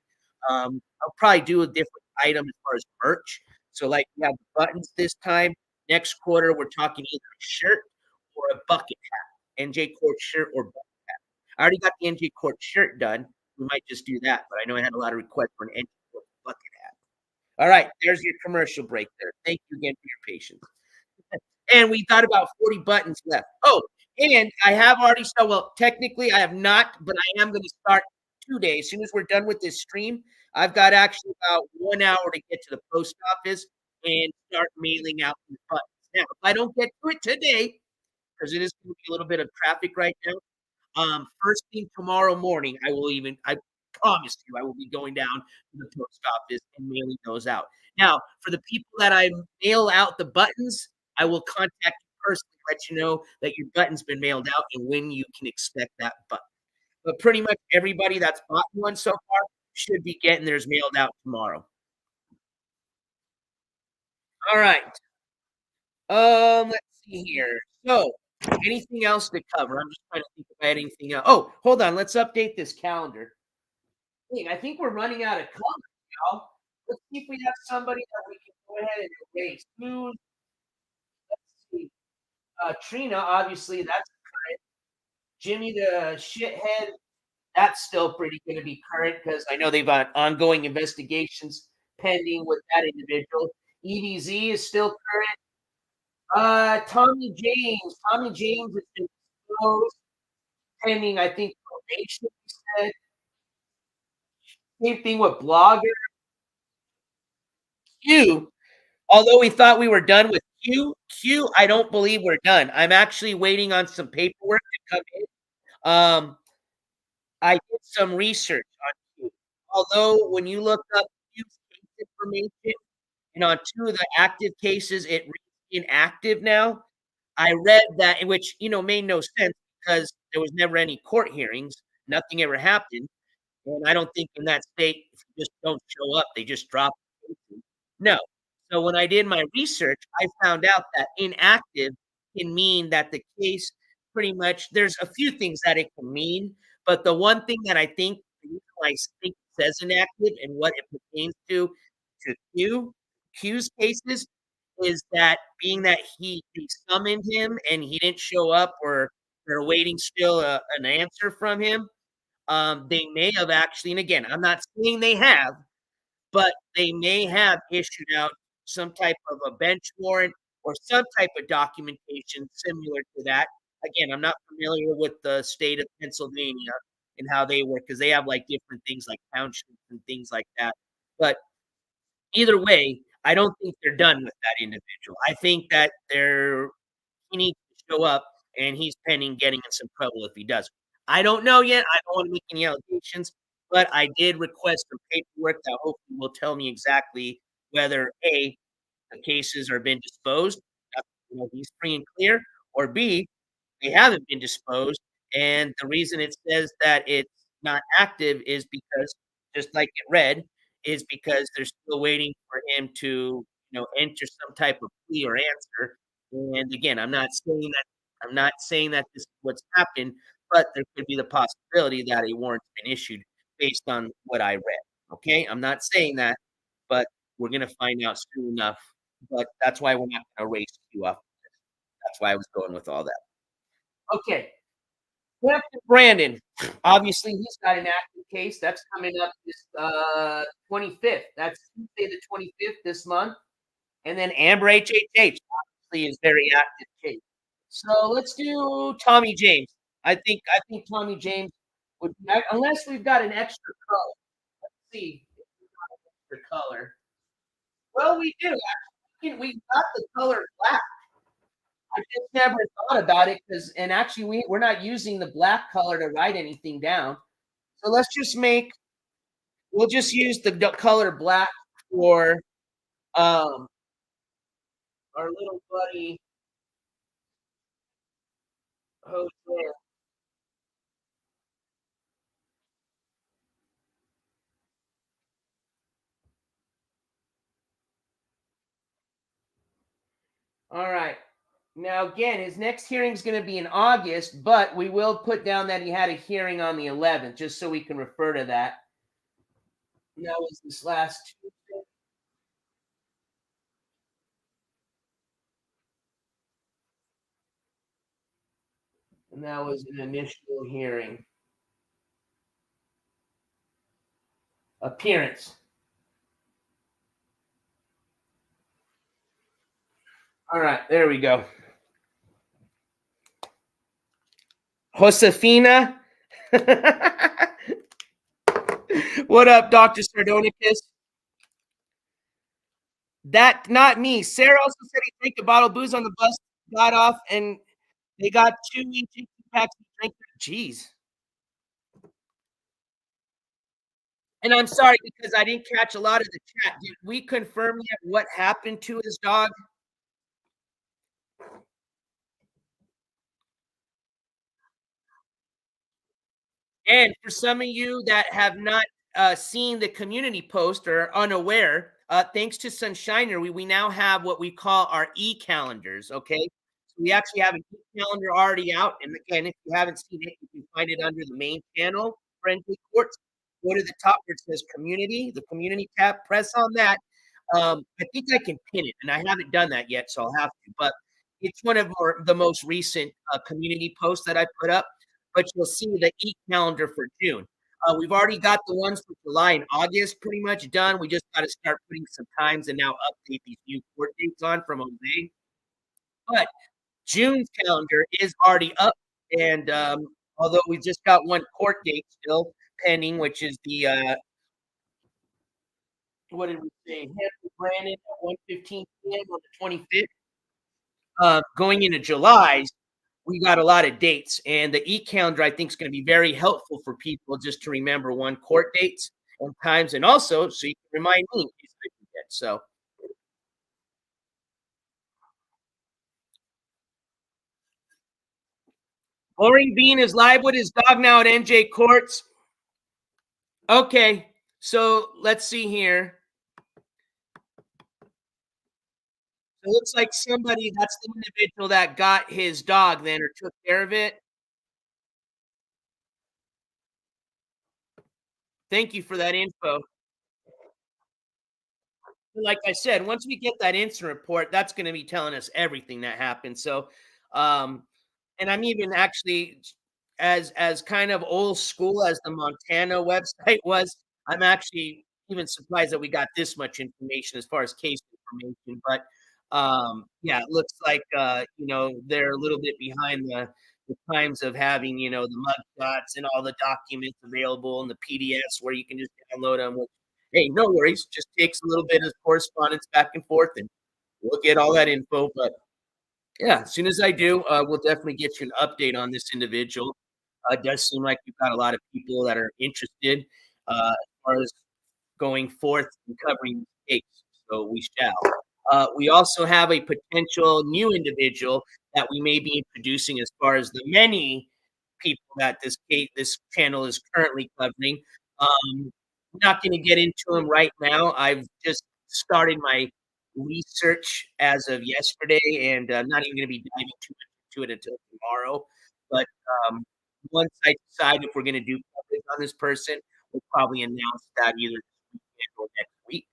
I'll probably do a different item as far as merch. So like we have buttons this time. Next quarter, we're talking either a shirt or a bucket hat. NJ Court shirt or bucket hat. I already got the NJ Court shirt done. We might just do that, but I know I had a lot of requests for an NJ Court bucket hat. All right, there's your commercial break there. Thank you again for your patience. And we've got about 40 buttons left. Oh, and I have already started. Well, technically, I have not, but I am going to start today. As soon as we're done with this stream, I've got actually about 1 hour to get to the post office and start mailing out these buttons. Now, if I don't get to it today, because it is going to be a little bit of traffic right now, first thing tomorrow morning, I promise you, I will be going down to the post office and mailing those out. Now, for the people that I mail out the buttons, I will contact you personally, let you know that your button's been mailed out and when you can expect that button. But pretty much everybody that's bought one so far should be getting theirs mailed out tomorrow. All right. Let's see here. So, anything else to cover? I'm just trying to think if I had anything else. Oh, hold on. Let's update this calendar. Hey, I think we're running out of colors, y'all. Let's see if we have somebody that we can go ahead and erase. Let's see. Trina, obviously, that's current. Jimmy the shithead, that's still pretty going to be current because I know they've got ongoing investigations pending with that individual. EBZ is still current. Tommy James. Tommy James has been exposed pending, I think, probation. He said. Same thing with Blogger. Q. Although we thought we were done with Q, I don't believe we're done. I'm actually waiting on some paperwork to come in. I did some research on Q. Although when you look up Q's case information, and on 2 of the active cases, it reads inactive now. I read that, which, made no sense because there was never any court hearings. Nothing ever happened. And I don't think in that state, if you just don't show up, they just drop the cases. No. So when I did my research, I found out that inactive can mean that the case pretty much, there's a few things that it can mean, but the one thing that I think, the reason why I think it says inactive and what it pertains to Q's cases is that being that they summoned him and he didn't show up, or they're waiting still an answer from him. They may have actually, and again, I'm not saying they have, but they may have issued out some type of a bench warrant or some type of documentation similar to that. Again, I'm not familiar with the state of Pennsylvania and how they work because they have like different things like townships and things like that. But either way, I don't think they're done with that individual. I think that he needs to show up, and he's pending getting in some trouble if he doesn't. I don't know yet. I don't want to make any allegations, but I did request some paperwork that hopefully will tell me exactly whether A, the cases are been disposed, he's free and clear, or B, they haven't been disposed. And the reason it says that it's not active is because, just like it read, is because they're still waiting for him to, enter some type of plea or answer. And again, I'm not saying that this is what's happened, but there could be the possibility that a warrant's been issued based on what I read. Okay, I'm not saying that, but we're gonna find out soon enough. But that's why we're not gonna race you up. That's why I was going with all that. Okay, Captain Brandon, obviously, he's got an active case that's coming up this 25th. That's Tuesday the 25th this month. And then Amber HHH obviously is very active case. So let's do Tommy James. I think Tommy James would, unless we've got an extra color. Let's see if we've got an extra color. Well, we do. Actually, we got the color black. I just never thought about it and actually we're not using the black color to write anything down. So we'll just use the color black for our little buddy Jose. All right. Now, again, his next hearing is going to be in August, but we will put down that he had a hearing on the 11th, just so we can refer to that. And that was this last Tuesday. And that was an initial hearing. Appearance. All right, there we go. Josefina. What up, Dr. Sardonicus? That, not me. Sarah also said he drank a bottle of booze on the bus, got off, and they got 2 each packs of drink. Jeez. And I'm sorry because I didn't catch a lot of the chat. Did we confirm yet what happened to his dog? And for some of you that have not seen the community post or are unaware, thanks to Sunshiner, we now have what we call our e-calendars, okay? So we actually have an e-calendar already out. And again, if you haven't seen it, you can find it under the main channel, NJCourts. Go to the top where it says community, the community tab, press on that. I think I can pin it, and I haven't done that yet, so I'll have to. But It's one of the most recent community posts that I put up, but you'll see the calendar for June. We've already got the ones for July and August pretty much done. We just got to start putting some times and now update these new court dates on from Jose. But June's calendar is already up, and although we just got one court date still pending, which is the what did we say? Hampton Brandon at 1:15 p.m. on the 25th. Going into July, we got a lot of dates, and the calendar I think is going to be very helpful for people just to remember one court dates and times, and also so you can remind me in case I forget. So, Boring Bean is live with his dog now at NJCourts. Okay, so let's see here. It looks like somebody, that's the individual that got his dog then or took care of it. Thank you for that info. Like I said, once we get that incident report, that's going to be telling us everything that happened. So, um, and I'm even actually as kind of old school as the Montana website was, I'm actually even surprised that we got this much information as far as case information. But yeah, it looks like they're a little bit behind the times of having the mug shots and all the documents available and the PDFs where you can just download them. Which, hey, no worries, just takes a little bit of correspondence back and forth, and we'll get all that info. But yeah, as soon as I do, we'll definitely get you an update on this individual. It does seem like you've got a lot of people that are interested as far as going forth and covering the case. So we shall. We also have a potential new individual that we may be introducing as far as the many people that this channel is currently covering. I'm not going to get into them right now. I've just started my research as of yesterday, and I'm not even going to be diving too much into it until tomorrow. But um, once I decide if we're going to do coverage on this person, we'll probably announce that either this weekend or next week.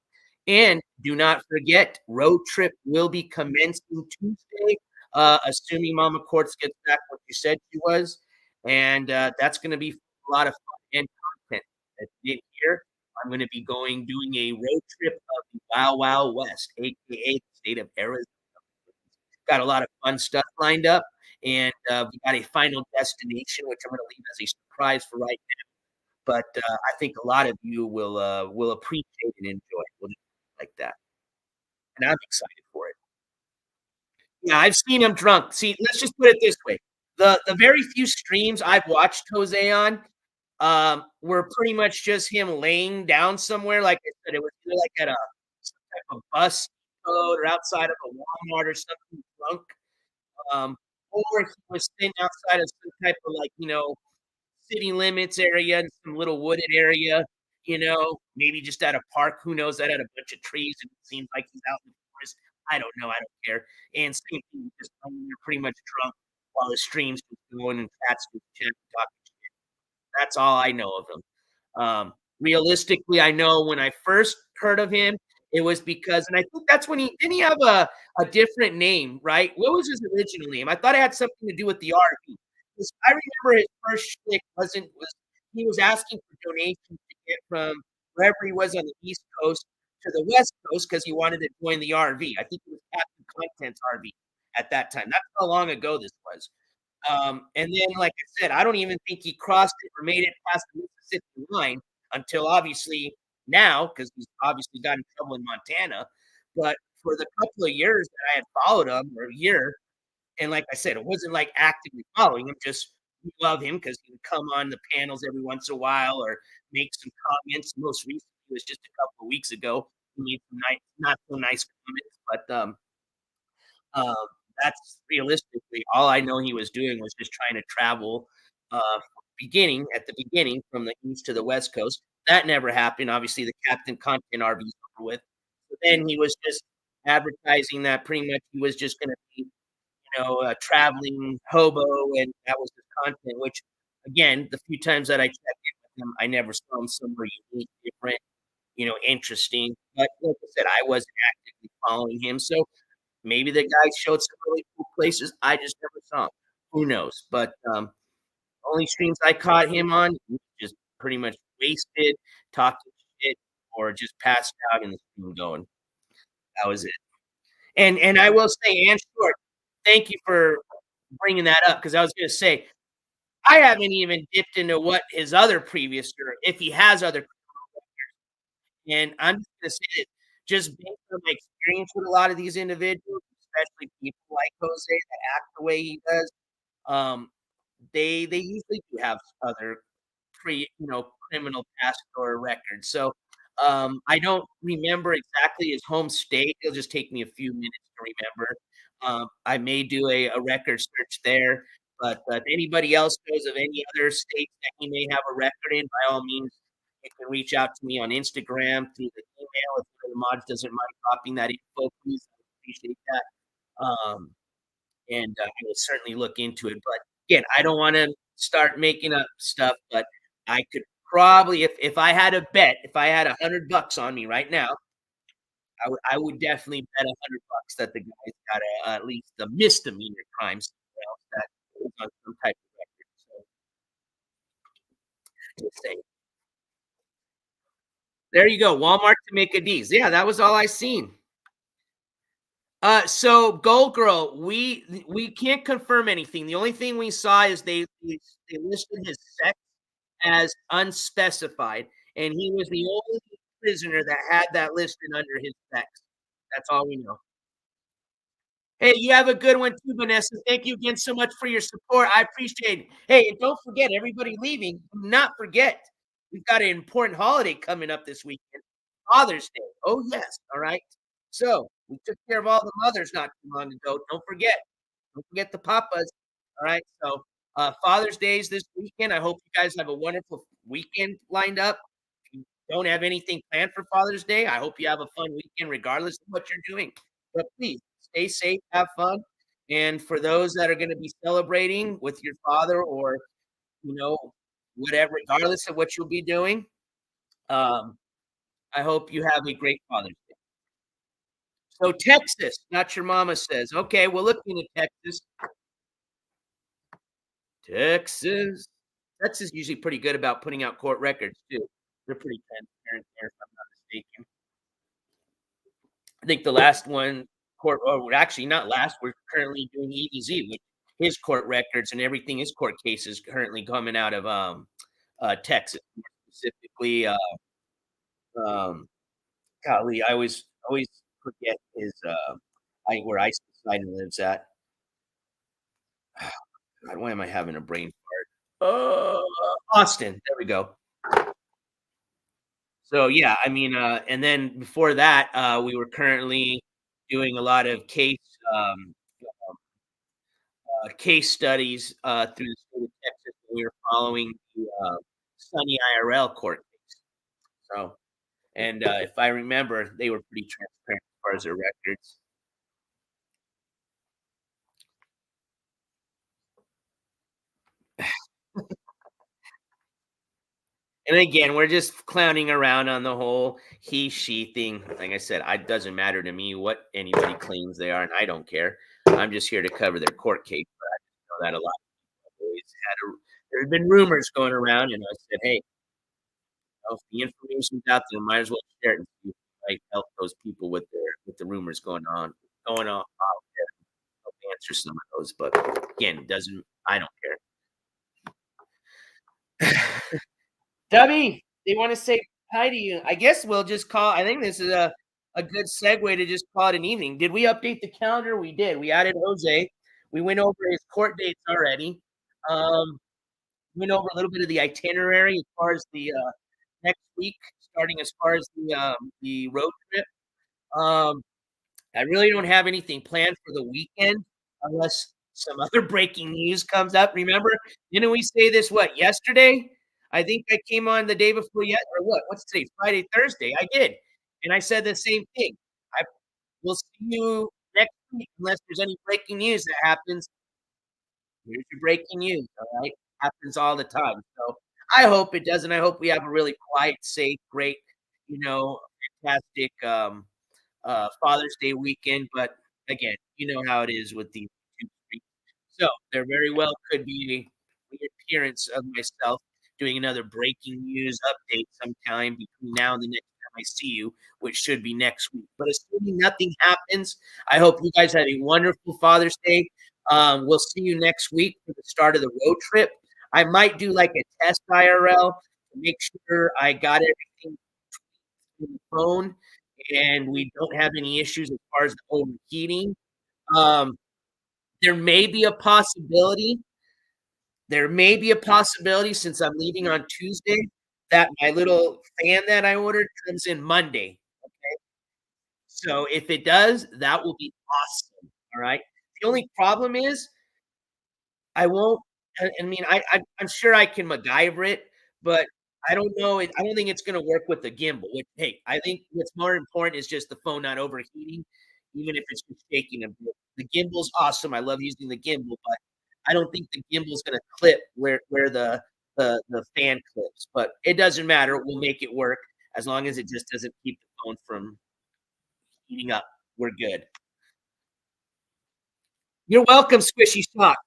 And do not forget, road trip will be commencing Tuesday, assuming Mama Courts gets back what you said she was. And that's going to be a lot of fun and content. That's it here. I'm going to be doing a road trip of the Wild Wild West, aka the state of Arizona. Got a lot of fun stuff lined up, and we got a final destination, which I'm going to leave as a surprise for right now. But I think a lot of you will appreciate and enjoy it. We'll just like that, and I'm excited for it. Yeah, I've seen him drunk. See, let's just put it this way: the very few streams I've watched Jose on, were pretty much just him laying down somewhere. Like I said, it was either like at some type of bus road or outside of a Walmart or something drunk, or he was sitting outside of some type of city limits area and some little wooded area. Maybe just at a park. Who knows? That had a bunch of trees and it seems like he's out in the forest. I don't know. I don't care. And same thing, just you're pretty much drunk while the stream's just going and cats just talking. That's all I know of him. Realistically, I know when I first heard of him, it was because, and I think that's when he didn't he have a different name, right? What was his original name? I thought it had something to do with the RV. I remember his first shtick was he was asking for donations to get from wherever he was on the East Coast to the West Coast because he wanted to join the RV. I think it was Captain Content's RV at that time. That's how long ago this was. And then, like I said, I don't even think he crossed it or made it past the Mississippi line until obviously now, because he's obviously got in trouble in Montana. But for the couple of years that I had followed him, or a year, and like I said, it wasn't like actively following him, just we love him because he would come on the panels every once in a while or make some comments. Most recently was just a couple of weeks ago. He made some nice, not so nice comments, but um, that's realistically all I know he was doing was just trying to travel at the beginning from the east to the west coast. That never happened. Obviously, the Captain Content RV is over with. So then he was just advertising that pretty much he was just going to be, a traveling hobo, and that was his content. Which, again, the few times that I checked in with him, I never saw him somewhere unique, different, interesting. But like I said, I wasn't actively following him, so maybe the guy showed some really cool places I just never saw. Who knows? But only streams I caught him on, he was just pretty much wasted, talking shit, or just passed out in the stream going. That was it. And I will say, and short, thank you for bringing that up because I was going to say I haven't even dipped into what his other previous or if he has other, and I'm just going to say that just based on my experience with a lot of these individuals, especially people like Jose that act the way he does, um, they usually do have other criminal past or records. So, I don't remember exactly his home state. It'll just take me a few minutes to remember. I may do a record search there, but if anybody else knows of any other states that he may have a record in, by all means, you can reach out to me on Instagram through the email. If the mod doesn't mind dropping that info, please, I appreciate that. And I will certainly look into it. But again, I don't want to start making up stuff, but I could probably, if I had a bet, if I had $100 on me right now, I would definitely bet $100 that the guy's got at least a misdemeanor crime somewhere else that is on some type of record. So just saying. There you go, Walmart to make a D's. Yeah, that was all I seen. So Gold Girl, we can't confirm anything. The only thing we saw is they listed his sex as unspecified, and he was the only prisoner that had that listed under his sex. That's all we know. Hey, you have a good one too, Vanessa. Thank you again so much for your support. I appreciate it. Hey, and don't forget, everybody leaving, do not forget, we've got an important holiday coming up this weekend, Father's Day. Oh, yes. All right. So we took care of all the mothers not too long ago. Don't forget the papas. All right. So Father's Day is this weekend. I hope you guys have a wonderful weekend lined up. If you don't have anything planned for Father's Day, I hope you have a fun weekend regardless of what you're doing. But please stay safe, have fun. And for those that are going to be celebrating with your father or, you know, whatever, regardless of what you'll be doing, um, I hope you have a great Father's Day. So Texas, not your mama says. Okay, we're looking at Texas. Texas. Texas is usually pretty good about putting out court records too. They're pretty transparent there, if I'm not mistaken. I think the last one court, or actually not last, we're currently doing EDZ with his court records and everything. His court cases currently coming out of Texas, more specifically. Um, golly, I always forget his where Ice Poseidon lives at. God, why am I having a brain fart? Austin. There we go. So yeah, I mean, and then before that, we were currently doing a lot of case studies through the state of Texas. We were following the Sunny IRL court case. So, and if I remember, they were pretty transparent as far as their records. And again, we're just clowning around on the whole he she thing. Like I said, it doesn't matter to me what anybody claims they are, and I don't care. I'm just here to cover their court case. But I know that a lot of people have always there have been rumors going around, and I said, hey, if the information's out there, might as well share it and see if it might help those people with the rumors going on out there. Help answer some of those. But again, it doesn't I don't care. Debbie, they want to say hi to you. I guess we'll just call. I think this is a good segue to just call it an evening. Did we update the calendar? We did. We added Jose. We went over his court dates already. Um, went over a little bit of the itinerary as far as the next week, starting as far as the road trip. Um, I really don't have anything planned for the weekend unless some other breaking news comes up. Remember, didn't we say this yesterday? I think I came on the day before yet or what? What's today? Friday, Thursday. I did. And I said the same thing. I will see you next week unless there's any breaking news that happens. Here's your breaking news. All right. Happens all the time. So I hope it doesn't. I hope we have a really quiet, safe, great, fantastic Father's Day weekend. But again, you know how it is with these YouTube streams. So there very well could be the appearance of myself doing another breaking news update sometime between now and the next time I see you, which should be next week. But assuming nothing happens, I hope you guys have a wonderful Father's Day. We'll see you next week for the start of the road trip. I might do like a test IRL to make sure I got everything in the phone and we don't have any issues as far as the overheating. Um, there may be a possibility. There may be a possibility since I'm leaving on Tuesday that my little fan that I ordered comes in Monday. Okay. So if it does, that will be awesome. All right. The only problem is I won't. I mean, I'm sure I can MacGyver it, but I don't know. I don't think it's going to work with the gimbal. Which, hey, I think what's more important is just the phone not overheating, even if it's just shaking a bit. The gimbal's awesome. I love using the gimbal, but I don't think the gimbal's going to clip where the fan clips. But it doesn't matter. We'll make it work as long as it just doesn't keep the phone from heating up. We're good. You're welcome, Squishy Sock.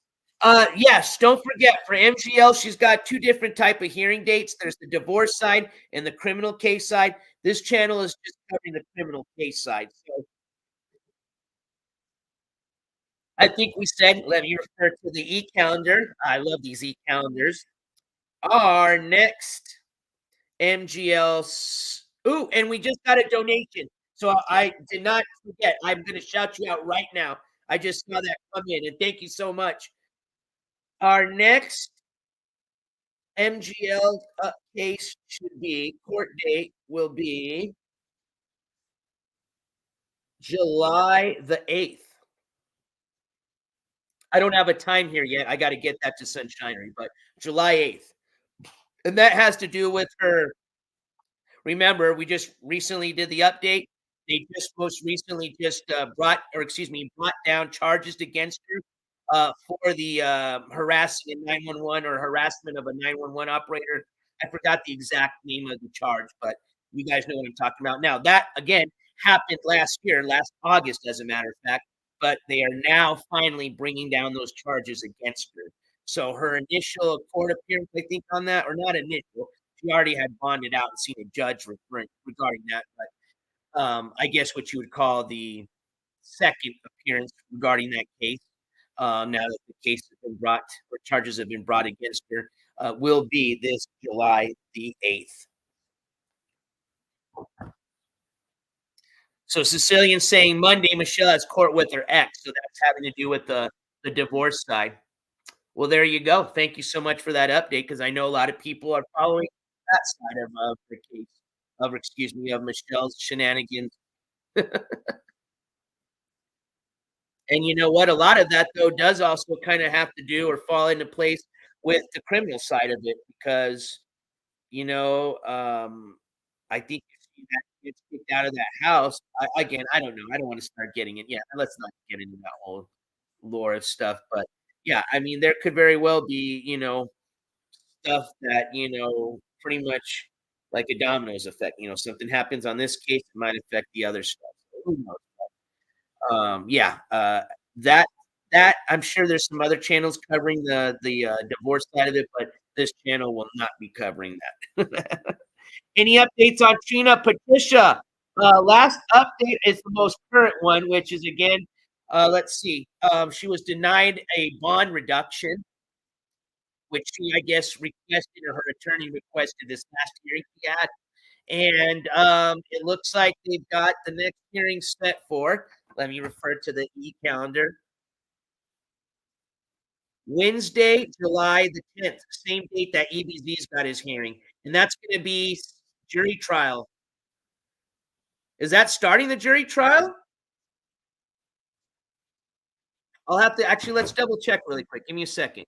Yes, don't forget for MGL, she's got two different type of hearing dates. There's the divorce side and the criminal case side. This channel is just covering the criminal case side. So I think we said, let me refer to the e-calendar. I love these e-calendars. Our next MGL. Ooh, and we just got a donation. So I did not forget. I'm going to shout you out right now. I just saw that come in, and thank you so much. Our next MGL case should be court date will be July the 8th. I don't have a time here yet. I got to get that to Sunshinery, but July 8th. And that has to do with her. Remember, we just recently did the update. They just most recently just brought down charges against her for the harassing a 911 or harassment of a 911 operator. I forgot the exact name of the charge, but you guys know what I'm talking about. Now, that again happened last year, last August, as a matter of fact, but they are now finally bringing down those charges against her. So her initial court appearance, I think, on that, or not initial, she already had bonded out and seen a judge regarding that. But I guess what you would call the second appearance regarding that case, now that the case has been brought or charges have been brought against her, will be this July the 8th. So Sicilian saying Monday, Michelle has court with her ex. So that's having to do with the divorce side. Well, there you go. Thank you so much for that update because I know a lot of people are following that side of the case of, excuse me, of Michelle's shenanigans. And you know what? A lot of that, though, does also kind of have to do or fall into place with the criminal side of it because, you know, I think if she gets kicked out of that house, again, I don't know. I don't want to start getting it. Yeah, let's not get into that whole lore of stuff. But yeah, I mean, there could very well be, stuff that, pretty much like a dominoes effect. Something happens on this case, it might affect the other stuff. So who knows? Yeah, that that I'm sure there's some other channels covering the divorce side of it, but this channel will not be covering that. Any updates on Trina Patricia? Last update is the most current one, which is again, let's see. She was denied a bond reduction, which she, I guess, requested or her attorney requested this last hearing she had. And it looks like they've got the next hearing set for, let me refer to the e-calendar, Wednesday, July the 10th, same date that EBZ's got his hearing. And that's going to be jury trial. Is that starting the jury trial? I'll have to actually, let's double check really quick. Give me a second.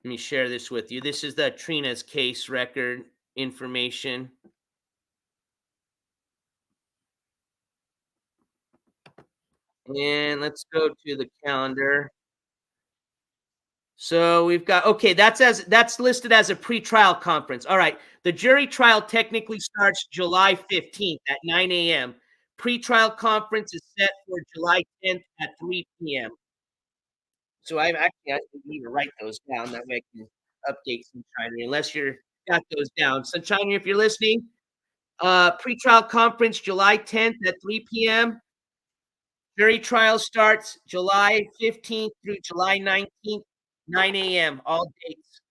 Let me share this with you. This is the Trina's case record information. And let's go to the calendar. So we've got okay, that's listed as a pretrial conference. All right. The jury trial technically starts July 15th at 9 a.m. Pretrial conference is set for July 10th at 3 p.m. So I need to write those down. That way I can update Sunshine, unless you're got those down. Sunshine, if you're listening, pretrial conference July 10th at 3 p.m. Jury trial starts July 15th through July 19th, 9 a.m. All dates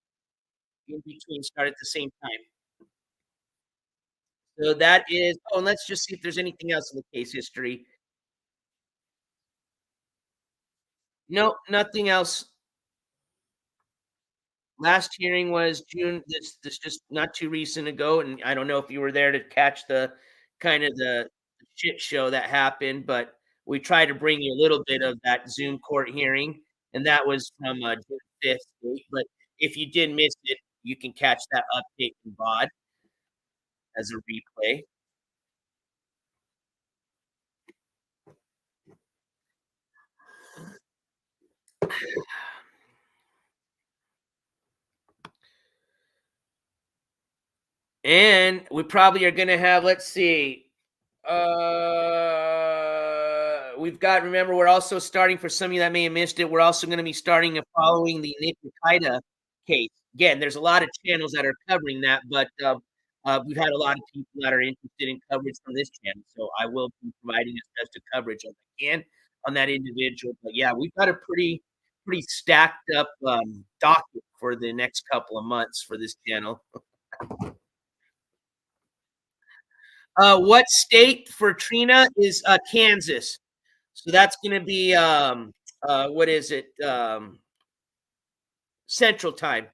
in between start at the same time. So that is, oh, and let's just see if there's anything else in the case history. No, nothing else. Last hearing was June. This just not too recent ago, and I don't know if you were there to catch the kind of the shit show that happened, but we tried to bring you a little bit of that Zoom court hearing, and that was from June 5th date. But if you did miss it, you can catch that update in VOD as a replay. And we probably are going to have, let's see, we've got, remember, we're also starting, for some of you that may have missed it, we're also going to be starting and following the Nick Qaeda case. Again, there's a lot of channels that are covering that, but we've had a lot of people that are interested in coverage from this channel. So I will be providing as best of coverage as I can on that individual. But yeah, we've got a pretty stacked up docket for the next couple of months for this channel. What state for Trina is Kansas. So that's going to be what is it? Central Time.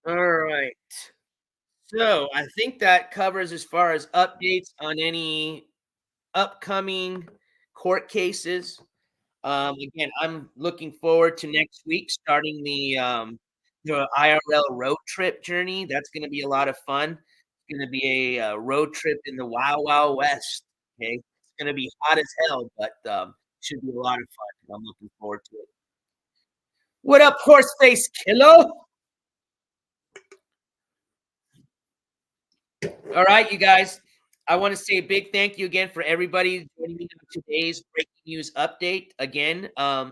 All right. So I think that covers as far as updates on any upcoming court cases. Again, I'm looking forward to next week starting the IRL road trip journey. That's going to be a lot of fun. It's going to be a road trip in the Wild Wild West. Okay, it's going to be hot as hell, but should be a lot of fun. I'm looking forward to it. What up, horseface killer? All right, you guys. I want to say a big thank you again for everybody joining me on today's breaking news update. Again,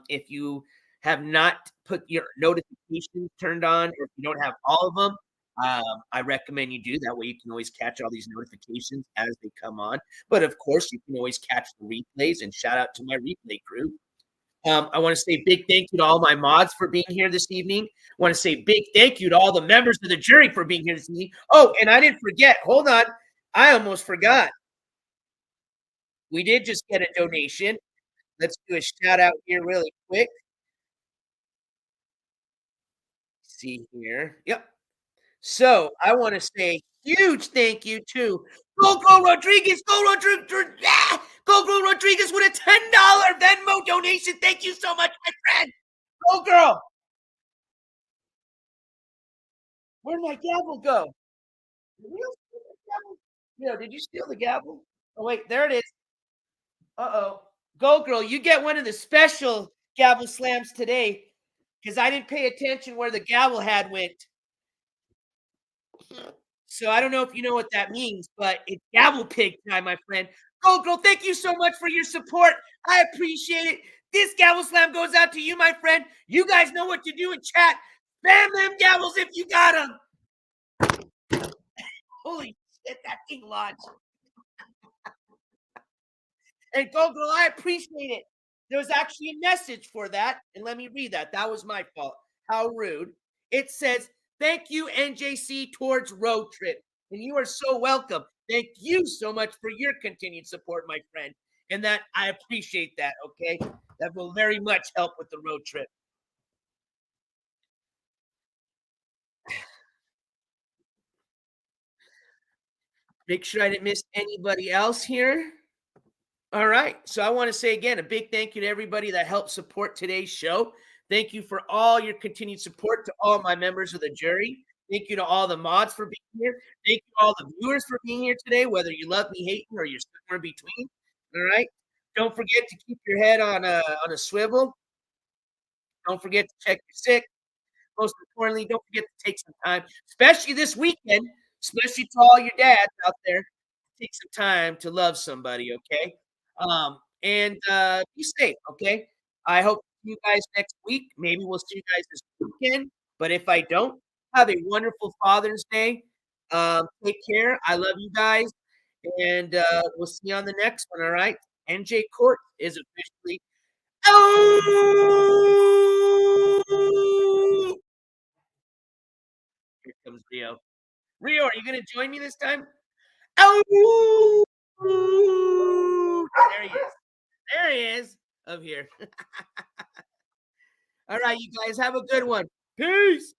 if you have not put your notifications turned on, or if you don't have all of them, I recommend you do. That way you can always catch all these notifications as they come on. But of course, you can always catch the replays, and shout out to my replay crew. I want to say big thank you to all my mods for being here this evening. I want to say big thank you to all the members of the jury for being here this evening. Oh, and I didn't forget. Hold on. I almost forgot. We did just get a donation. Let's do a shout out here really quick. See here. Yep. So I want to say huge thank you to Gogo Rodriguez. Yeah! Gogo Rodriguez with a $10 Venmo donation. Thank you so much, my friend. Go girl. Where'd my gavel go? Did you steal the gavel? Yeah, did you steal the gavel? Oh, wait, there it is. Uh-oh. Go, girl. You get one of the special gavel slams today because I didn't pay attention where the gavel had went. So I don't know if you know what that means, but it's gavel pig time, my friend. Go, girl. Thank you so much for your support. I appreciate it. This gavel slam goes out to you, my friend. You guys know what to do in chat. Spam them gavels if you got them. Holy shit, that thing launched. And go, girl, I appreciate it. There was actually a message for that. And let me read that. That was my fault. How rude. It says, thank you, NJCourts road trip. And you are so welcome. Thank you so much for your continued support, my friend. And that I appreciate that, okay? That will very much help with the road trip. Make sure I didn't miss anybody else here. All right. So I want to say again, a big thank you to everybody that helped support today's show. Thank you for all your continued support to all my members of the jury. Thank you to all the mods for being here. Thank you to all the viewers for being here today, whether you love me, hate me, or you're somewhere in between. All right. Don't forget to keep your head on a swivel. Don't forget to check your sick. Most importantly, don't forget to take some time, especially this weekend, especially to all your dads out there, take some time to love somebody, okay? And be safe, okay? I hope to see you guys next week. Maybe we'll see you guys this weekend. But if I don't, have a wonderful Father's Day. Take care. I love you guys. And we'll see you on the next one, all right? NJ Court is officially out. Here comes Rio. Rio, are you going to join me this time? Oh, there he is. There he is. Up here. All right, you guys have a good one. Peace.